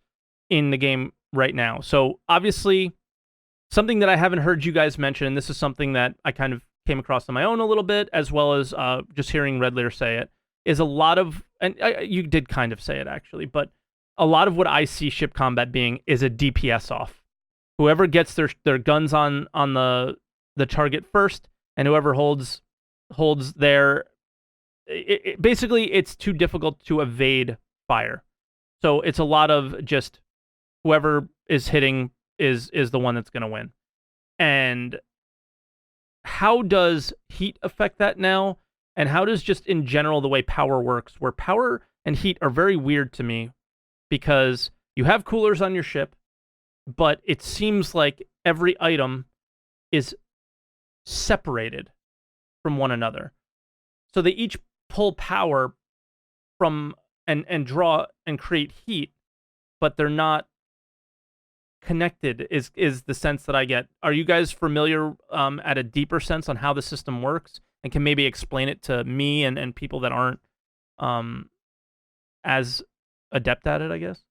in the game right now. So obviously, something that I haven't heard you guys mention, and this is something that I kind of came across on my own a little bit, as well as just hearing Red Leader say it, is a lot of, and you did kind of say it actually, but a lot of what I see ship combat being is a DPS off. Whoever gets their guns on the target first, and whoever holds their, basically it's too difficult to evade fire. So it's a lot of just whoever is hitting is the one that's going to win. And how does heat affect that now? And how does just in general the way power works, where power and heat are very weird to me, because you have coolers on your ship, but it seems like every item is separated from one another. So they each pull power from and draw and create heat, but they're not connected, is the sense that I get. Are you guys familiar at a deeper sense on how the system works, and can maybe explain it to me and people that aren't as adept at it, I guess?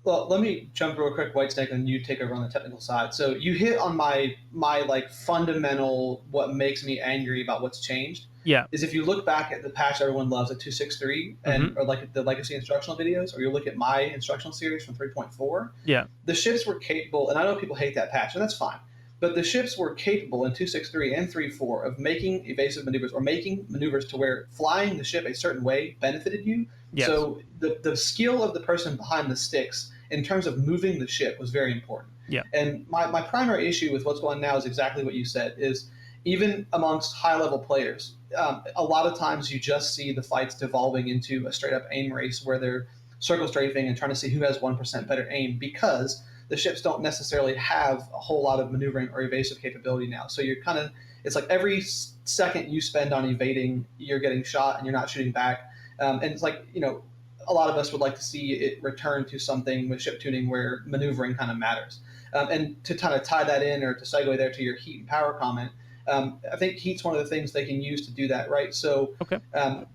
Well, let me jump real quick, Whitesnake, and you take over on the technical side. So you hit on my like fundamental, what makes me angry about what's changed. Yeah. Is if you look back at the patch everyone loves at 2.6.3 and or like the legacy instructional videos, or you look at my instructional series from 3.4. Yeah. The ships were capable, and I know people hate that patch, and that's fine. But the ships were capable in 2.6.3 and 3.4 of making evasive maneuvers, or making maneuvers to where flying the ship a certain way benefited you. Yes. So the skill of the person behind the sticks in terms of moving the ship was very important. Yeah. And my primary issue with what's going on now is exactly what you said, is even amongst high-level players, a lot of times you just see the fights devolving into a straight-up aim race where they're circle strafing and trying to see who has 1% better aim, because the ships don't necessarily have a whole lot of maneuvering or evasive capability now. So you're kind of, it's like every second you spend on evading, you're getting shot and you're not shooting back. And it's like, you know, a lot of us would like to see it return to something with ship tuning where maneuvering kind of matters. And to kind of tie that in, or to segue there to your heat and power comment, I think heat's one of the things they can use to do that, right? So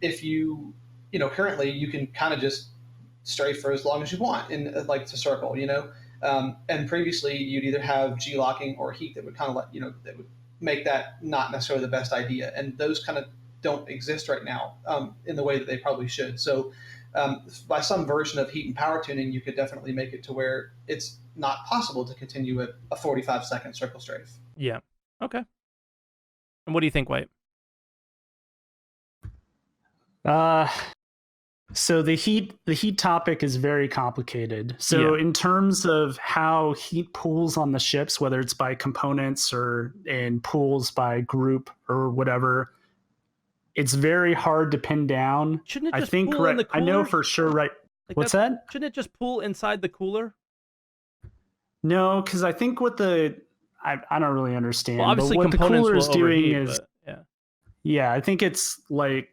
if you currently you can kind of just strafe for as long as you want in like to circle, you know. And previously you'd either have G-locking or heat that would kind of let, that would make that not necessarily the best idea. And those kind of don't exist right now in the way that they probably should. So by some version of heat and power tuning, you could definitely make it to where it's not possible to continue a 45-second circle strafe. Yeah. Okay. And what do you think, White? So the heat topic is very complicated. So in terms of how heat pools on the ships, whether it's by components or in pools by group or whatever, it's very hard to pin down. Shouldn't it just pool in the cooler? I know for sure, right? Like what's that? Shouldn't it just pool inside the cooler? No, because I think what I don't really understand. Well, obviously, but what the cooler is doing is, I think it's like,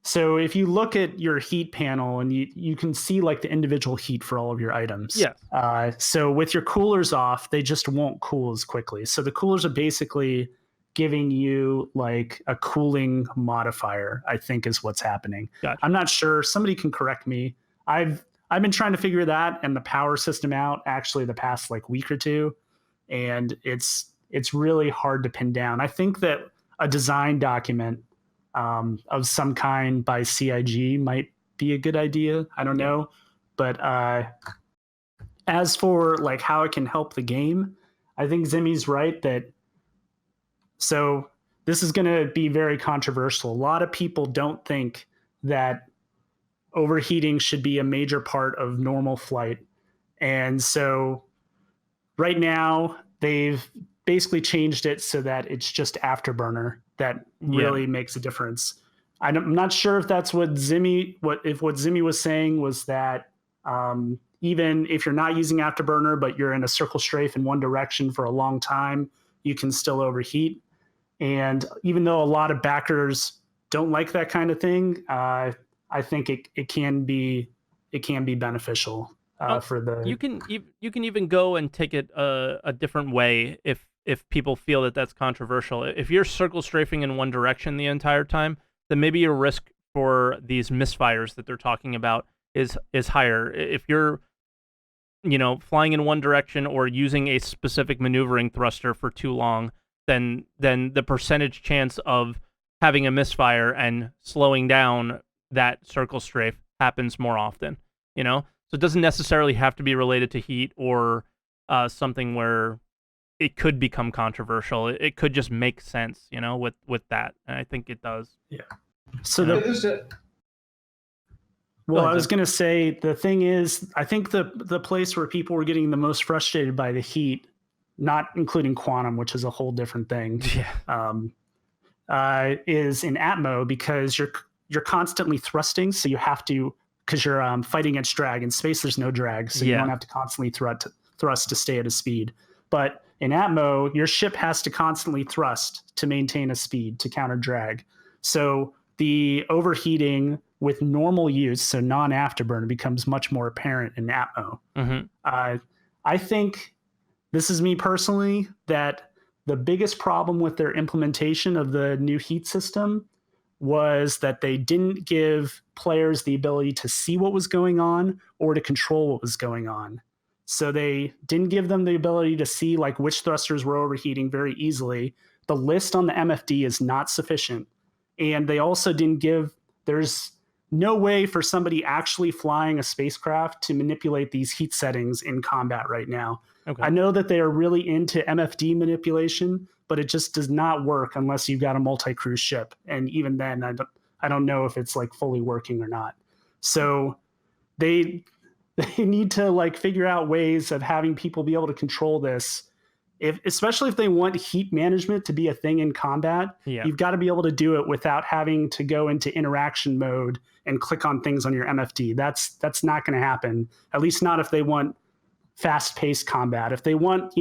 so if you look at your heat panel and you can see like the individual heat for all of your items. Yeah. So with your coolers off, they just won't cool as quickly. So the coolers are basically giving you like a cooling modifier, I think is what's happening. Gotcha. I'm not sure. Somebody can correct me. I've been trying to figure that and the power system out actually the past like week or two, and it's really hard to pin down. I think that a design document of some kind by CIG might be a good idea. I don't know, but as for like how it can help the game, I think Zimmy's right that. So this is going to be very controversial. A lot of people don't think that overheating should be a major part of normal flight. And so right now they've basically changed it so that it's just afterburner that really makes a difference. I'm not sure if that's what Zimmy was saying was that even if you're not using afterburner, but you're in a circle strafe in one direction for a long time, you can still overheat. And even though a lot of backers don't like that kind of thing, I think it can be beneficial for the. You can even go and take it a different way if people feel that that's controversial. If you're circle strafing in one direction the entire time, then maybe your risk for these misfires that they're talking about is higher. If you're flying in one direction or using a specific maneuvering thruster for too long, then the percentage chance of having a misfire and slowing down that circle strafe happens more often, So it doesn't necessarily have to be related to heat or something where it could become controversial. It could just make sense, with that. And I think it does. Yeah. So well, I was going to say, the thing is, I think the place where people were getting the most frustrated by the heat, not including quantum, which is a whole different thing, is in AotW, because you're constantly thrusting, so you have to, because you're fighting against drag. In space, there's no drag, so you don't have to constantly thrust to stay at a speed. But in AotW, your ship has to constantly thrust to maintain a speed to counter drag. So the overheating with normal use, so non-afterburner, becomes much more apparent in AotW. Mm-hmm. I think, this is me personally, that the biggest problem with their implementation of the new heat system was that they didn't give players the ability to see what was going on or to control what was going on. So they didn't give them the ability to see like which thrusters were overheating very easily. The list on the MFD is not sufficient. And they also didn't give, there's no way for somebody actually flying a spacecraft to manipulate these heat settings in combat right now. Okay. I know that they are really into MFD manipulation, but it just does not work unless you've got a multi-crew ship. And even then, I don't know if it's like fully working or not. So they need to like figure out ways of having people be able to control this. Especially if they want heat management to be a thing in combat, you've got to be able to do it without having to go into interaction mode and click on things on your MFD. That's not going to happen, at least not if they want fast-paced combat. If they want,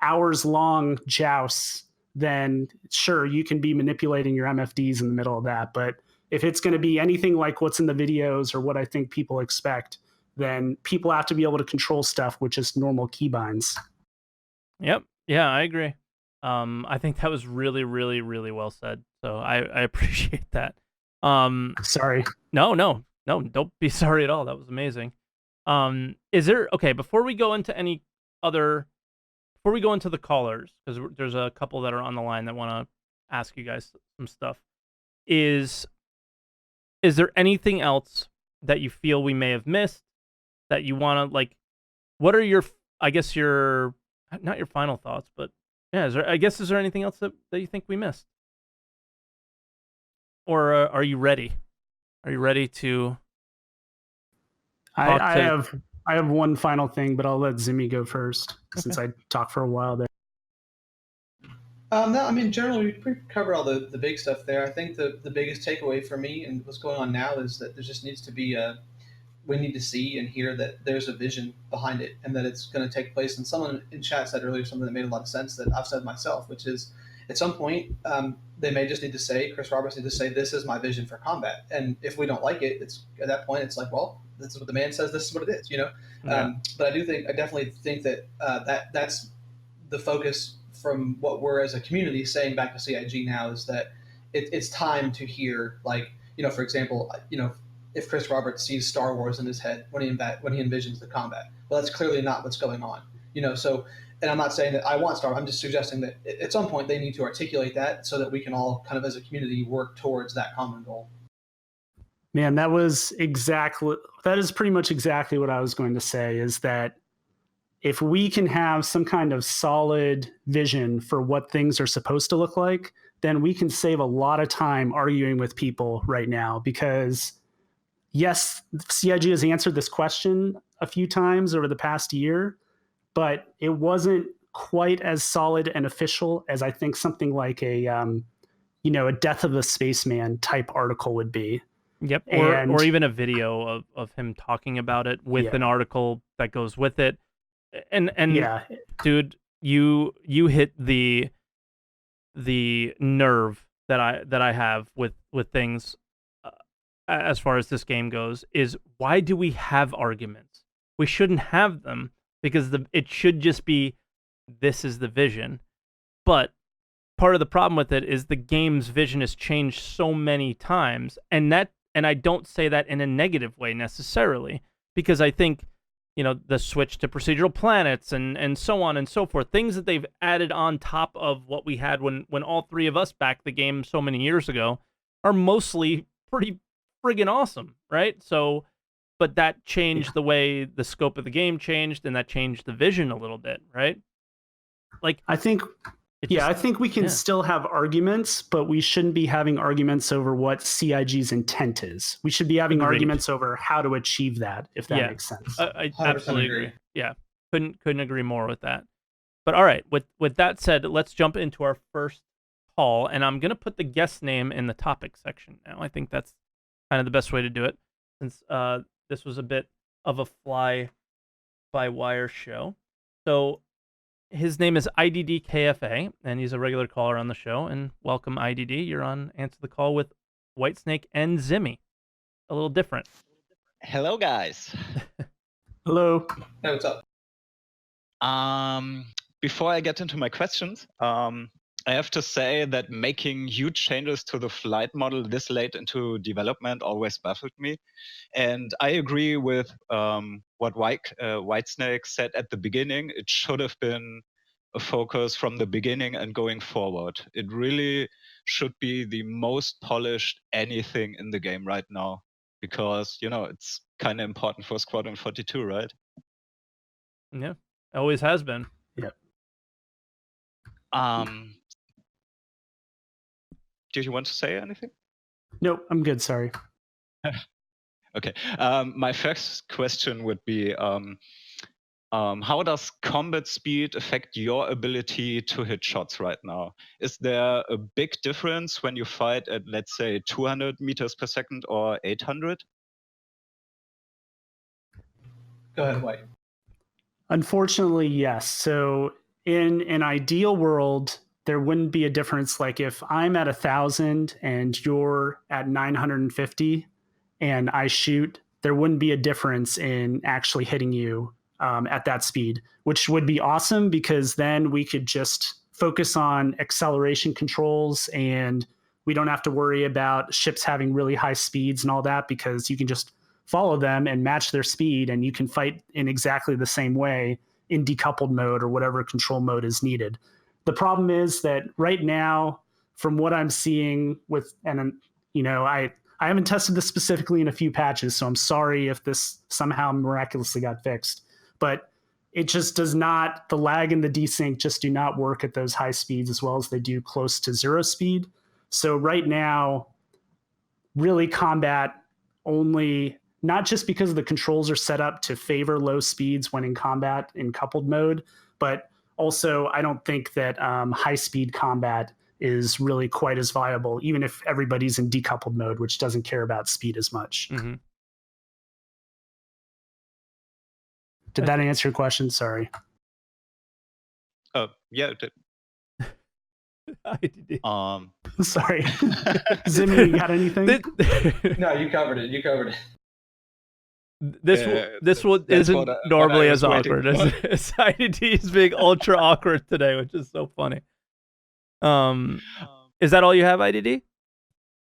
hours-long jousts, then sure, you can be manipulating your MFDs in the middle of that. But if it's going to be anything like what's in the videos or what I think people expect, then people have to be able to control stuff with just normal keybinds. Yep. Yeah, I agree. I think that was really, really, really well said. So I appreciate that. Sorry. No, don't be sorry at all. That was amazing. Is there, okay, before we go into the callers, because there's a couple that are on the line that want to ask you guys some stuff. Is there anything else that you feel we may have missed that you want to, like, what are your, I guess your, not your final thoughts, but yeah, is there anything else that you think we missed? Or are you ready? Are you ready to? I have one final thing, but I'll let Zimmy go first, since I talked for a while there. No, I mean, generally, we covered all the big stuff there. I think the biggest takeaway for me and what's going on now is that there just needs to be we need to see and hear that there's a vision behind it and that it's going to take place. And someone in chat said earlier something that made a lot of sense that I've said myself, which is at some point they may just need to say, Chris Roberts needs to say, this is my vision for combat. And if we don't like it, it's at that point, it's like, well, this is what the man says, this is what it is, Yeah. But I definitely think that that's the focus from what we're as a community saying back to CIG now is that it's time to hear, like, for example, if Chris Roberts sees Star Wars in his head when he envisions the combat, well, that's clearly not what's going on. So, and I'm not saying that I want Star Wars. I'm just suggesting that at some point they need to articulate that so that we can all kind of as a community work towards that common goal. Man, that is pretty much exactly what I was going to say, is that if we can have some kind of solid vision for what things are supposed to look like, then we can save a lot of time arguing with people right now. Because yes, CIG has answered this question a few times over the past year, but it wasn't quite as solid and official as I think something like a Death of a Spaceman type article would be. Yep, or even a video of him talking about it with an article that goes with it. And yeah, dude, you hit the nerve that I have with things as far as this game goes. Is why do we have arguments? We shouldn't have them, because it should just be, this is the vision. But part of the problem with it is the game's vision has changed so many times, and I don't say that in a negative way necessarily, because I think, the switch to procedural planets and so on and so forth, things that they've added on top of what we had when all three of us backed the game so many years ago, are mostly pretty friggin' awesome, right? So, but that changed the way the scope of the game changed, and that changed the vision a little bit, right? Like, I think we can still have arguments, but we shouldn't be having arguments over what CIG's intent is. We should be having arguments over how to achieve that, if that makes sense. I absolutely agree. Yeah, couldn't agree more with that. But all right, with that said, let's jump into our first call, and I'm going to put the guest name in the topic section now. I think that's kind of the best way to do it, since this was a bit of a fly-by-wire show. So his name is IDDKFA, and he's a regular caller on the show. And welcome, IDD. You're on Answer the Call with Whitesnake and Zimmy. A little different. Hello, guys. Hello. Hey, what's up? Before I get into my questions, I have to say that making huge changes to the flight model this late into development always baffled me. And I agree with what Whitesnake said at the beginning. It should have been a focus from the beginning and going forward. It really should be the most polished anything in the game right now, because, it's kind of important for Squadron 42, right? Yeah, always has been. Yep. Did you want to say anything? Nope, I'm good. Sorry. Okay. My first question would be, how does combat speed affect your ability to hit shots right now? Is there a big difference when you fight at, let's say, 200 meters per second or 800? Go ahead, White. Unfortunately, yes. So in an ideal world, there wouldn't be a difference. Like if I'm at 1,000 and you're at 950 and I shoot, there wouldn't be a difference in actually hitting you at that speed, which would be awesome, because then we could just focus on acceleration controls and we don't have to worry about ships having really high speeds and all that, because you can just follow them and match their speed, and you can fight in exactly the same way in decoupled mode or whatever control mode is needed. The problem is that right now, from what I'm seeing I haven't tested this specifically in a few patches, so I'm sorry if this somehow miraculously got fixed, but it just does not, the lag and the desync just do not work at those high speeds as well as they do close to zero speed. So right now, really combat only, not just because the controls are set up to favor low speeds when in combat in coupled mode, but also I don't think that high speed combat is really quite as viable, even if everybody's in decoupled mode, which doesn't care about speed as much. Mm-hmm. Did that answer your question? Sorry. Yeah, it did. Sorry. Zimmy, you got anything? No, you covered it. This one that's isn't what I normally was as waiting awkward for. as IDT is being ultra awkward today, which is so funny. Is that all you have, IDD?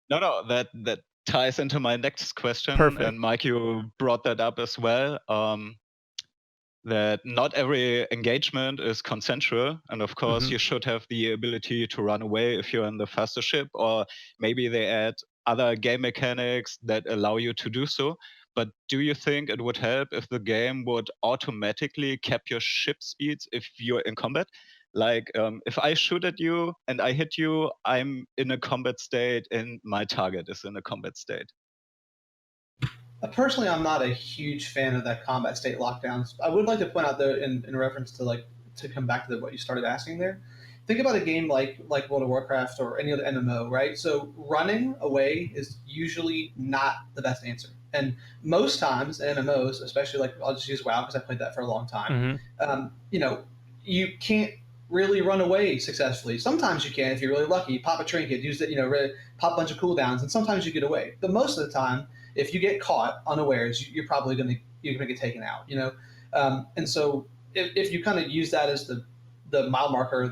No, that ties into my next question. Perfect. And Mike, you brought that up as well. That not every engagement is consensual, and of course you should have the ability to run away if you're in the faster ship, or maybe they add other game mechanics that allow you to do so. But do you think it would help if the game would automatically cap your ship speeds if you're in combat? Like if I shoot at you and I hit you, I'm in a combat state and my target is in a combat state. Personally, I'm not a huge fan of that combat state lockdowns. I would like to point out, though, in reference to to come back to what you started asking there. Think about a game like World of Warcraft or any other MMO, right? So running away is usually not the best answer, and most times in MMOs, especially I'll just use WoW because I played that for a long time. You can't really run away successfully. Sometimes you can if you're really lucky. You pop a trinket, use it, pop a bunch of cooldowns, and sometimes you get away. But most of the time, if you get caught unawares, you're probably gonna get taken out. And so if you kind of use that as the mile marker,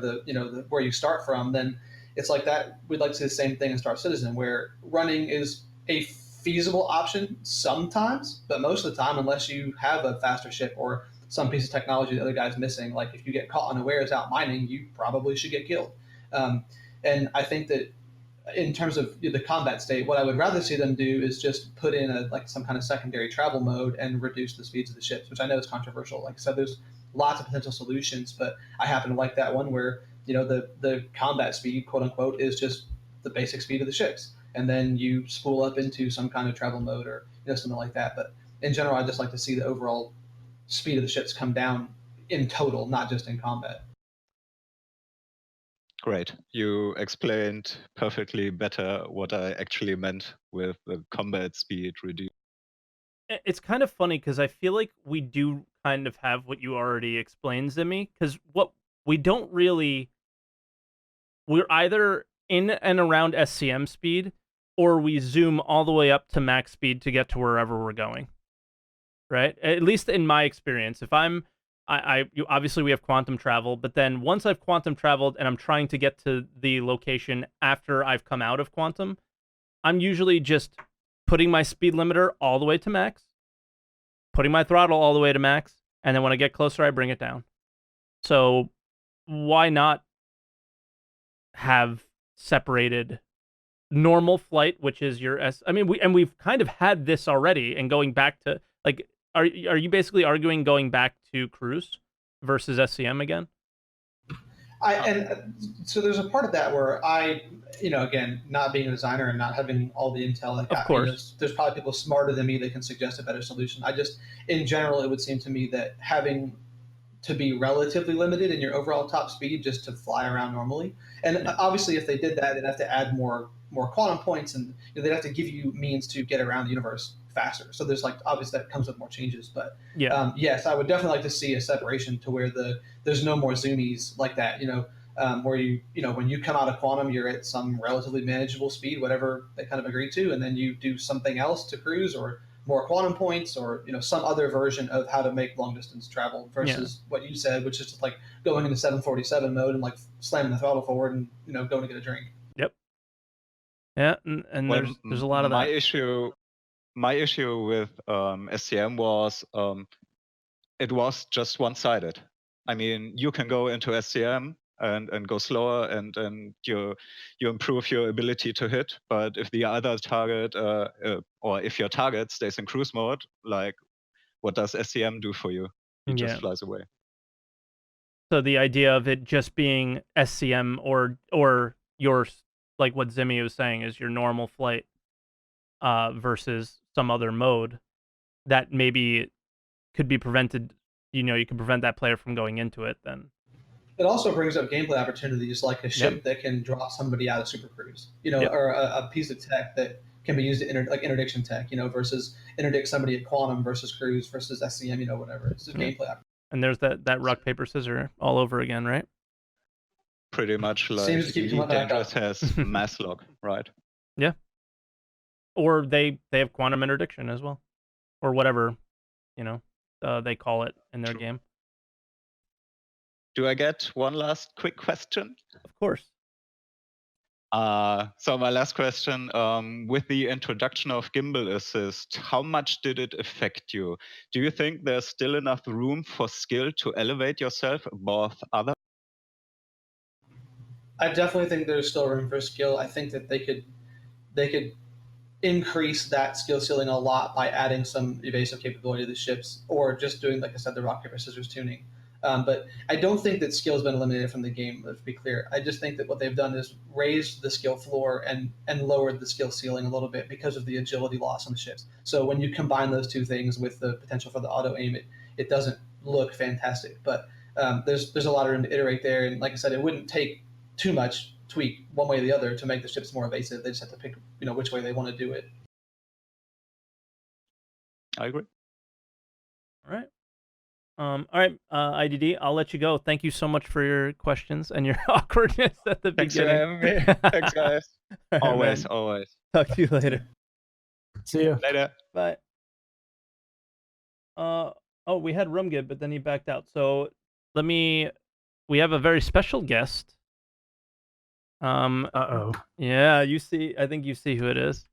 where you start from, then it's like that. We'd like to see the same thing in Star Citizen, where running is a feasible option sometimes, but most of the time, unless you have a faster ship or some piece of technology the other guy's missing, like if you get caught unawares out mining, you probably should get killed. And I think that in terms of the combat state, what I would rather see them do is just put in some kind of secondary travel mode and reduce the speeds of the ships, which I know is controversial. Like I said, there's lots of potential solutions, but I happen to like that one where the combat speed, quote unquote, is just the basic speed of the ships, and then you spool up into some kind of travel mode or something like that. But in general, I just like to see the overall speed of the ships come down in total, not just in combat. Great. You explained perfectly better what I actually meant with the combat speed reduce. It's kind of funny because I feel like we do kind of have what you already explained, Zimmy, because what we don't really, we're either in and around SCM speed or we zoom all the way up to max speed to get to wherever we're going. Right? At least in my experience, if obviously we have quantum travel, but then once I've quantum traveled and I'm trying to get to the location after I've come out of quantum, I'm usually just putting my speed limiter all the way to max, putting my throttle all the way to max, and then when I get closer, I bring it down. So why not have separated normal flight, which is your we've kind of had this already, and going back to are you basically arguing going back to cruise versus SCM again? So there's a part of that where I, again, not being a designer and not having all the intel, of course, there's probably people smarter than me that can suggest a better solution. In general, it would seem to me that having to be relatively limited in your overall top speed just to fly around normally, and obviously if they did that, they'd have to add more quantum points, and they'd have to give you means to get around the universe faster. So there's obviously that comes with more changes, but yes, I would definitely like to see a separation to where there's no more zoomies like that. Where when you come out of quantum, you're at some relatively manageable speed, whatever they kind of agree to, and then you do something else to cruise or more quantum points or some other version of how to make long distance travel versus what you said, which is just going into 747 mode and slamming the throttle forward and going to get a drink. Yep. Yeah, and there's a lot of that. My issue with SCM was it was just one-sided. I mean, you can go into SCM and go slower and you improve your ability to hit, but if the other target or if your target stays in cruise mode, what does SCM do for you? He just flies away. So the idea of it just being SCM or your, like what Zimmy was saying, is your normal flight versus some other mode that maybe could be prevented. You can prevent that player from going into it then. It also brings up gameplay opportunities like a ship that can drop somebody out of Super Cruise, or a piece of tech that can be used to interdiction tech, versus interdict somebody at quantum versus cruise versus SCM, whatever. It's just gameplay opportunity. And there's that rock, paper, scissors all over again, right? Pretty much like Elite Dangerous has mass lock, right? Yeah. Or they have quantum interdiction as well, or whatever they call it in their True. game. Do I get one last quick question? Of course. So my last question, with the introduction of gimbal assist, how much did it affect you? Do you think there's still enough room for skill to elevate yourself above others? I definitely think there's still room for skill. I think that they could increase that skill ceiling a lot by adding some evasive capability to the ships, or just doing, like I said, the rock paper scissors tuning. But I don't think that skill has been eliminated from the game. Let's be clear. I just think that what they've done is raised the skill floor and lowered the skill ceiling a little bit because of the agility loss on the ships. So when you combine those two things with the potential for the auto aim, it doesn't look fantastic. But there's a lot of room to iterate there, and like I said, it wouldn't take too much tweak one way or the other to make the ships more evasive. They just have to pick which way they want to do it. I agree. All right. All right, IDD, I'll let you go. Thank you so much for your questions and your awkwardness at the Thanks for beginning. having me. Thanks, guys. All right, Always, man. always. Talk to you later. See you Later. Bye. Oh, we had Rumgib, but then he backed out. So we have a very special guest. Uh-oh. Yeah, I think you see who it is.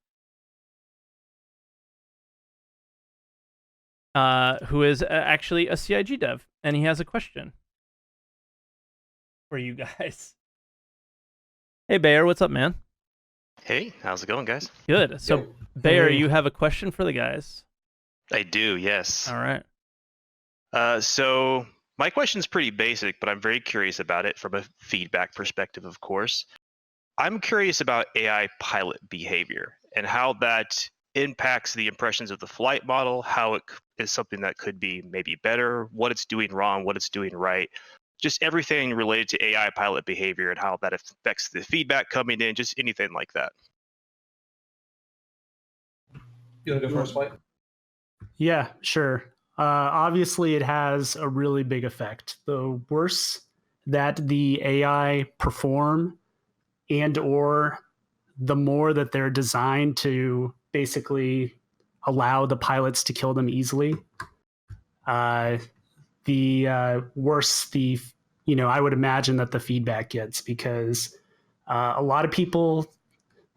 Who is actually a CIG dev, and he has a question for you guys. Hey, Bayor, what's up, man? Hey, how's it going, guys? Good. So, Bayor, Hey. you have a question for the guys. I do, yes. All right. So my question's pretty basic, but I'm very curious about it from a feedback perspective, of course. I'm curious about AI pilot behavior and how that impacts the impressions of the flight model, how it is something that could be maybe better, what it's doing wrong, what it's doing right. Just everything related to AI pilot behavior and how that affects the feedback coming in, just anything like that. You want to go first, White? Yeah, sure. Obviously, it has a really big effect. The worse that the AI perform, and or the more that they're designed to basically allow the pilots to kill them easily, the worse the I would imagine that the feedback gets, because a lot of people,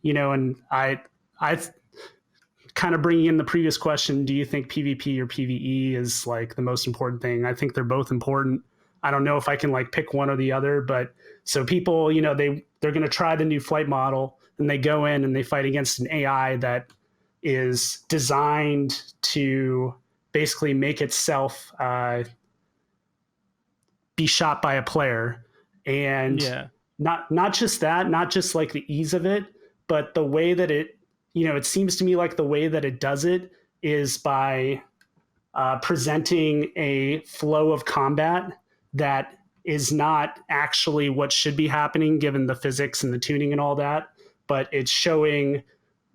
and I kind of bringing in the previous question, do you think PvP or PvE is like the most important thing? I think they're both important. I don't know if I can like pick one or the other, but so people, they're going to try the new flight model, and they go in and they fight against an AI that is designed to basically make itself be shot by a player. And Yeah. not just that, not just like the ease of it, but the way that it seems to me like the way that it does it is by presenting a flow of combat that is not actually what should be happening given the physics and the tuning and all that, but it's showing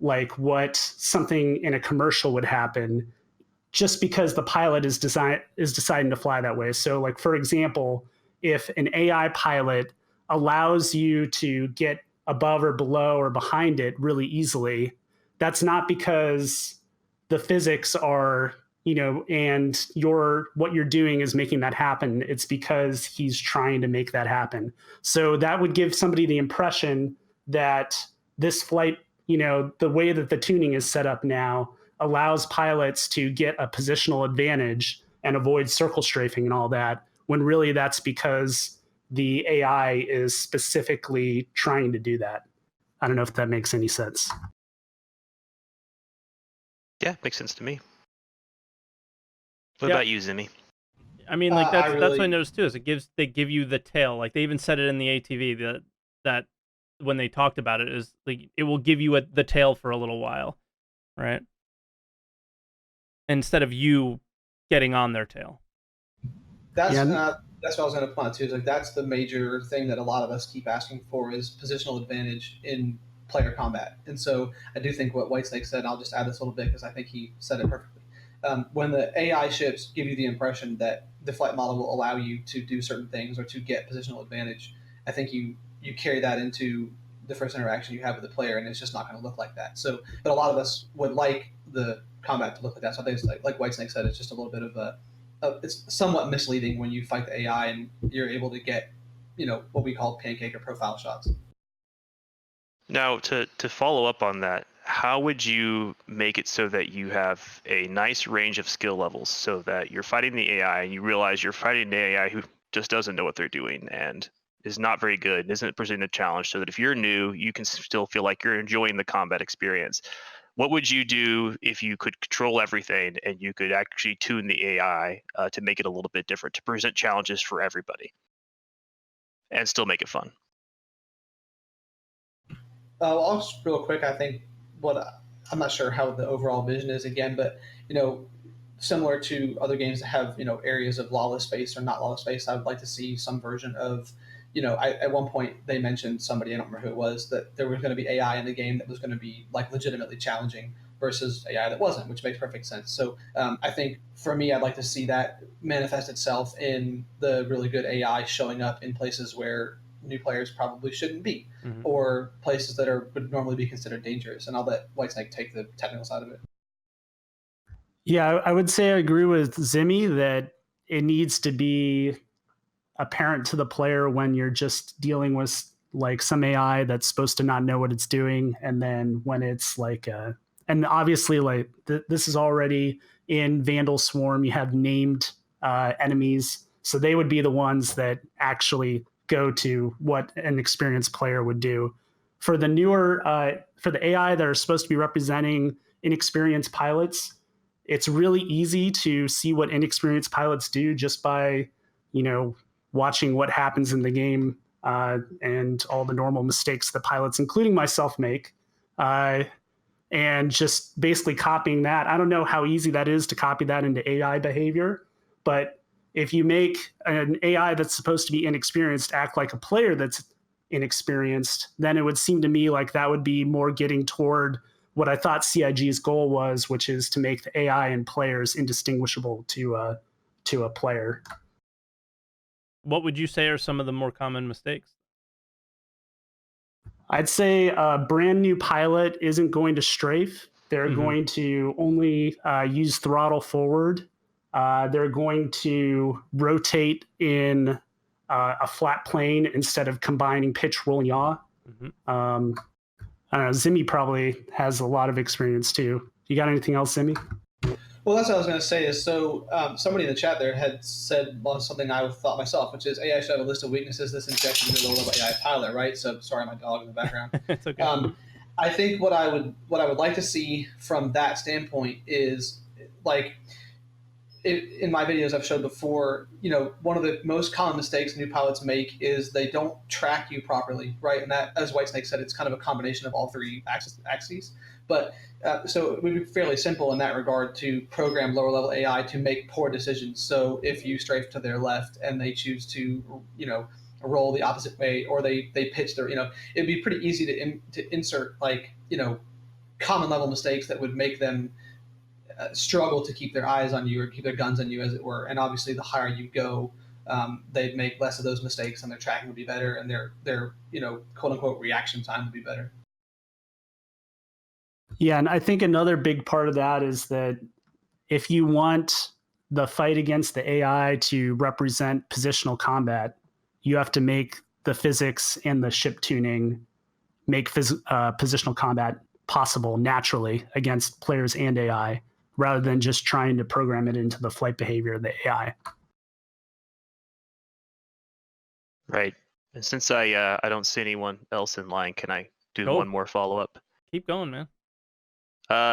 like what something in a commercial would happen just because the pilot is deciding to fly that way. So like, for example, if an AI pilot allows you to get above or below or behind it really easily, that's not because the physics are, and what you're doing is making that happen. It's because he's trying to make that happen. So that would give somebody the impression that this flight, the way that the tuning is set up now allows pilots to get a positional advantage and avoid circle strafing and all that, when really that's because the AI is specifically trying to do that. I don't know if that makes any sense. Yeah, makes sense to me. What about you, Zimmy? I mean, like that's what I really- noticed too. Is they give you the tail. Like they even said it in the ATV that when they talked about it, is like it will give you the tail for a little while, right? Instead of you getting on their tail. That's Yeah. that's what I was going to point out too. Is like that's the major thing that a lot of us keep asking for is positional advantage in player combat. And so I do think what Whitesnake said, I'll just add this a little bit because I think he said it perfectly. When the AI ships give you the impression that the flight model will allow you to do certain things or to get positional advantage, I think you carry that into the first interaction you have with the player, and it's just not going to look like that. So, but a lot of us would like the combat to look like that. So I think it's like Whitesnake said, it's just a little bit of it's somewhat misleading when you fight the AI and you're able to get, what we call pancake or profile shots. Now, to follow up on that, how would you make it so that you have a nice range of skill levels so that you're fighting the AI and you realize you're fighting the AI who just doesn't know what they're doing and is not very good and isn't presenting a challenge, so that if you're new, you can still feel like you're enjoying the combat experience? What would you do if you could control everything and you could actually tune the AI to make it a little bit different, to present challenges for everybody and still make it fun? I'll just real quick. I think I'm not sure how the overall vision is again, but similar to other games that have areas of lawless space or not lawless space, I would like to see some version of at one point they mentioned, somebody, I don't remember who it was, that there was going to be AI in the game that was going to be like legitimately challenging versus AI that wasn't, which makes perfect sense. So I think for me, I'd like to see that manifest itself in the really good AI showing up in places where new players probably shouldn't be, or places that would normally be considered dangerous. And I'll let Whitesnake take the technical side of it. Yeah, I would say I agree with Zimmy that it needs to be apparent to the player when you're just dealing with like some AI that's supposed to not know what it's doing, and then when it's like and obviously like this is already in Vandal Swarm, you have named enemies, so they would be the ones that actually go to what an experienced player would do. For the newer for the AI that are supposed to be representing inexperienced pilots, it's really easy to see what inexperienced pilots do just by watching what happens in the game and all the normal mistakes that pilots, including myself, make, and just basically copying that. I don't know how easy that is to copy that into AI behavior, but if you make an AI that's supposed to be inexperienced act like a player that's inexperienced, then it would seem to me like that would be more getting toward what I thought CIG's goal was, which is to make the AI and players indistinguishable to a player. What would you say are some of the more common mistakes? I'd say a brand new pilot isn't going to strafe. They're going to only use throttle forward. They're going to rotate in a flat plane instead of combining pitch, roll, yaw. I don't know, Zimmy probably has a lot of experience too. You got anything else, Zimmy? Well, that's what I was going to say is, so somebody in the chat there had said something I thought myself, which is AI should have a list of weaknesses this injected into the low-level AI pilot, right? So sorry, my dog in the background. It's okay. I think what I would like to see from that standpoint is, like, in my videos I've showed before, one of the most common mistakes new pilots make is they don't track you properly, right? And that, as Whitesnake said, it's kind of a combination of all three axes. But so it would be fairly simple in that regard to program lower level AI to make poor decisions. So if you strafe to their left and they choose to, roll the opposite way, or they pitch their, it'd be pretty easy to insert like, common level mistakes that would make them struggle to keep their eyes on you or keep their guns on you, as it were. And obviously, the higher you go, they'd make less of those mistakes, and their tracking would be better, and their quote unquote reaction time would be better. Yeah, and I think another big part of that is that if you want the fight against the AI to represent positional combat, you have to make the physics and the ship tuning make positional combat possible naturally against players and AI, rather than just trying to program it into the flight behavior of the AI. Right. And since I don't see anyone else in line, can I do one more follow-up? Keep going, man.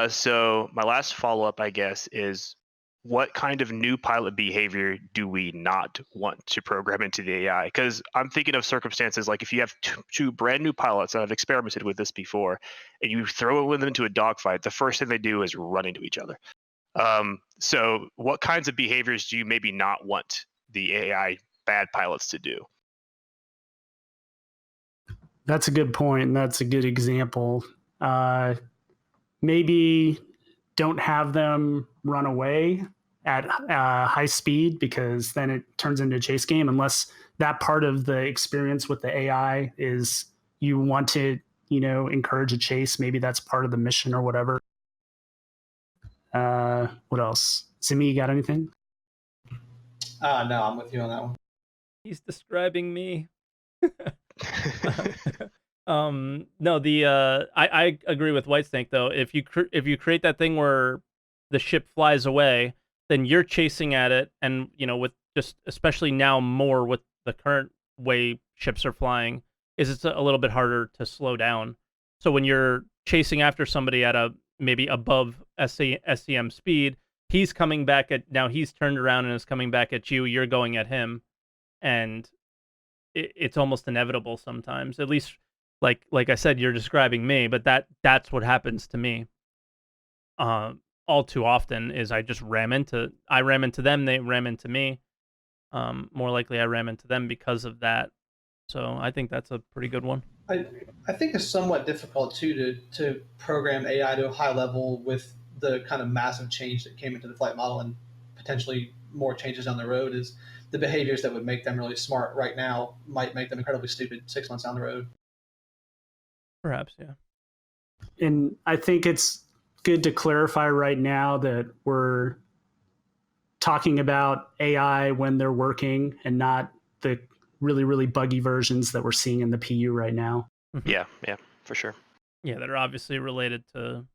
So my last follow-up, I guess, is what kind of new pilot behavior do we not want to program into the AI? Because I'm thinking of circumstances like if you have two brand new pilots, and I've experimented with this before, and you throw them into a dogfight, the first thing they do is run into each other. So what kinds of behaviors do you maybe not want the AI bad pilots to do? That's a good point, and that's a good example. Maybe don't have them run away at high speed, because then it turns into a chase game, unless that part of the experience with the AI is you want to, encourage a chase. Maybe that's part of the mission or whatever. What else? Zimmy, you got anything? No, I'm with you on that one. He's describing me. No, I agree with Whitesnake though. If you create that thing where the ship flies away, then you're chasing at it, and with just especially now more with the current way ships are flying, it's a little bit harder to slow down. So when you're chasing after somebody at a maybe above SCM speed, he's coming back now he's turned around and is coming back at you. You're going at him, and it's almost inevitable sometimes. At least, like I said, you're describing me, but that's what happens to me. All too often is I ram into them, they ram into me. More likely I ram into them because of that. So I think that's a pretty good one. I think it's somewhat difficult too to program AI to a high level with the kind of massive change that came into the flight model and potentially more changes down the road. Is the behaviors that would make them really smart right now might make them incredibly stupid 6 months down the road. Perhaps, yeah. And I think it's good to clarify right now that we're talking about AI when they're working and not the really, really buggy versions that we're seeing in the PU right now. Mm-hmm. Yeah, for sure. Yeah, that are obviously related to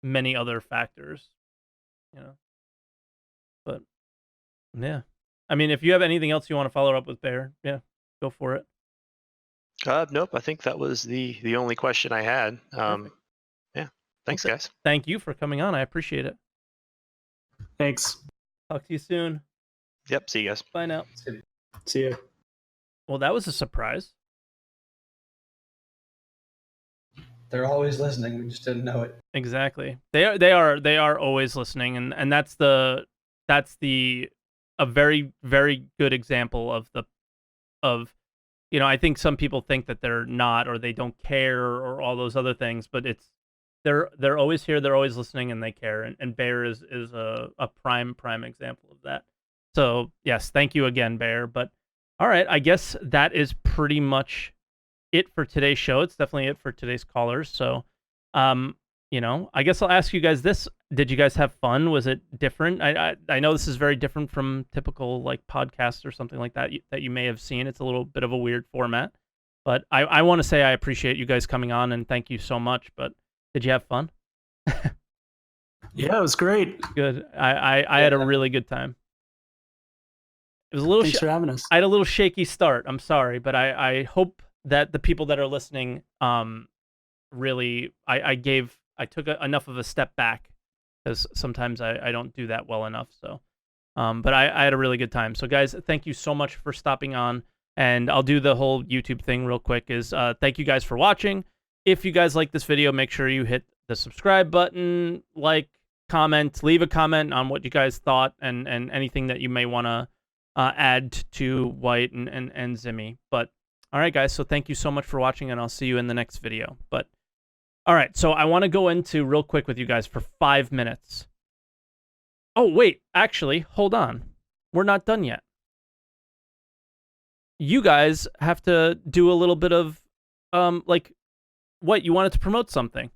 many other factors, But, yeah. I mean, if you have anything else you want to follow up with, Bair, yeah, go for it. Nope, I think that was the only question I had. Yeah, thanks, guys. Thank you for coming on. I appreciate it. Thanks. Talk to you soon. Yep, see you guys. Bye now. See you. Well, that was a surprise. They're always listening. We just didn't know it. Exactly. They are always listening, and that's a very, very good example of I think some people think that they're not, or they don't care, or all those other things, but they're always here, they're always listening, and they care, and Bair is a prime example of that. So yes, thank you again, Bair. But all right, I guess that is pretty much it for today's show. It's definitely it for today's callers. So I guess I'll ask you guys this: did you guys have fun? Was it different? I know this is very different from typical like podcasts or something like that that you may have seen. It's a little bit of a weird format, but I want to say I appreciate you guys coming on and thank you so much. But did you have fun? Yeah, it was great. Good. I had a really good time. It was a little. Thanks for having us. I had a little shaky start. I'm sorry, but I hope that the people that are listening, really, I took enough of a step back, because sometimes I don't do that well enough. So, but I had a really good time. So guys, thank you so much for stopping on, and I'll do the whole YouTube thing real quick. Thank you guys for watching. If you guys like this video, make sure you hit the subscribe button, like, comment, leave a comment on what you guys thought, and anything that you may want to add to White and Zimmy. But all right, guys, so thank you so much for watching, and I'll see you in the next video. But all right, so I want to go into real quick with you guys for 5 minutes. Oh, wait, actually, hold on. We're not done yet. You guys have to do a little bit of, what, you wanted to promote something,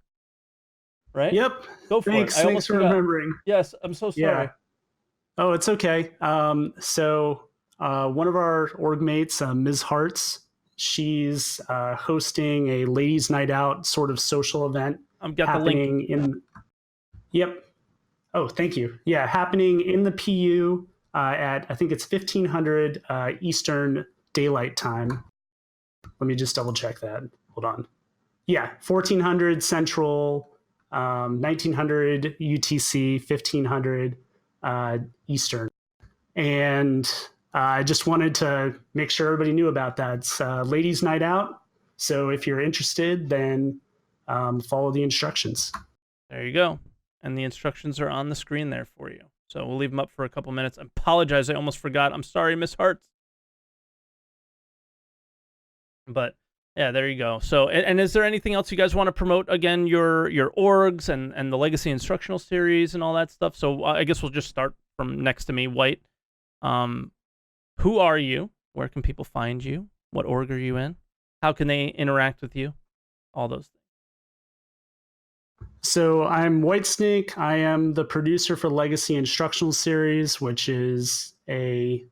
right? Yep. Go for it. Thanks for remembering. Yes, I'm so sorry. Yeah. Oh, it's okay. So one of our org mates, Ms. Hartz, she's hosting a ladies' night out sort of social event. I've got the link. Yep. Oh, thank you. Yeah, happening in the PU at, I think it's 1500 Eastern Daylight Time. Let me just double check that. Hold on. Yeah, 1400 Central, 1900 UTC, 1500 Eastern. And I just wanted to make sure everybody knew about that. It's ladies' night out. So if you're interested, then follow the instructions. There you go. And the instructions are on the screen there for you. So we'll leave them up for a couple minutes. I apologize. I almost forgot. I'm sorry, Miss Hartz. But yeah, there you go. So, and is there anything else you guys want to promote? Again, your orgs and the Legacy Instructional series and all that stuff. So I guess we'll just start from next to me, White. Who are you? Where can people find you? What org are you in? How can they interact with you? All those things. So I'm Whitesnake. I am the producer for Legacy Instructional Series, which is a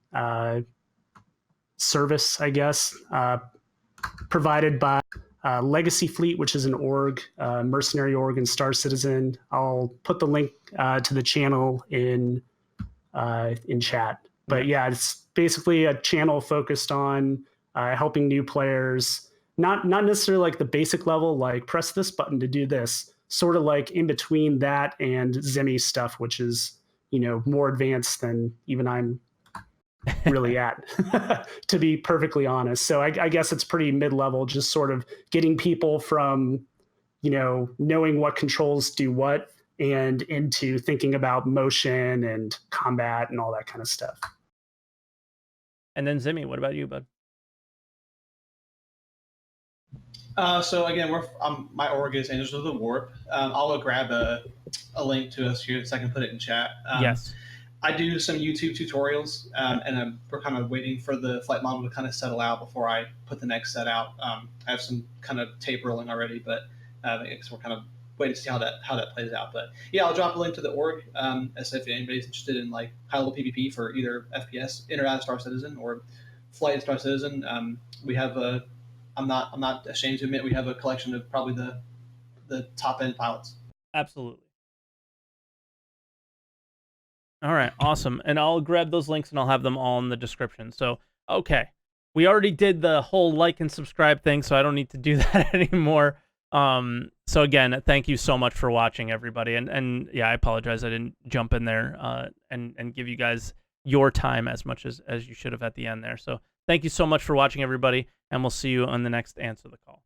service, I guess, provided by Legacy Fleet, which is an org, mercenary org in Star Citizen. I'll put the link to the channel in chat. But yeah, it's basically a channel focused on helping new players, not necessarily like the basic level, like press this button to do this, sort of like in between that and Zimmy stuff, which is, more advanced than even I'm really at, to be perfectly honest. So I guess it's pretty mid-level, just sort of getting people from, knowing what controls do what and into thinking about motion and combat and all that kind of stuff. And then Zimmy, what about you, bud? So again, my org is Angels of the Warp. I'll grab a link to us here so I can put it in chat. Yes. I do some YouTube tutorials, and we're kind of waiting for the flight model to kind of settle out before I put the next set out. I have some kind of tape rolling already, but because we're kind of waiting to see how that plays out. But yeah, I'll drop a link to the org as if anybody's interested in like high-level PvP for either FPS, in or out of Star Citizen, or flight in Star Citizen. We have I'm not ashamed to admit we have a collection of probably the top end pilots. Absolutely. All right, awesome. And I'll grab those links and I'll have them all in the description. So, okay. We already did the whole like and subscribe thing, so I don't need to do that anymore. So again, thank you so much for watching, everybody. And yeah, I apologize I didn't jump in there and give you guys your time as much as you should have at the end there. So thank you so much for watching, everybody, and we'll see you on the next Answer the Call.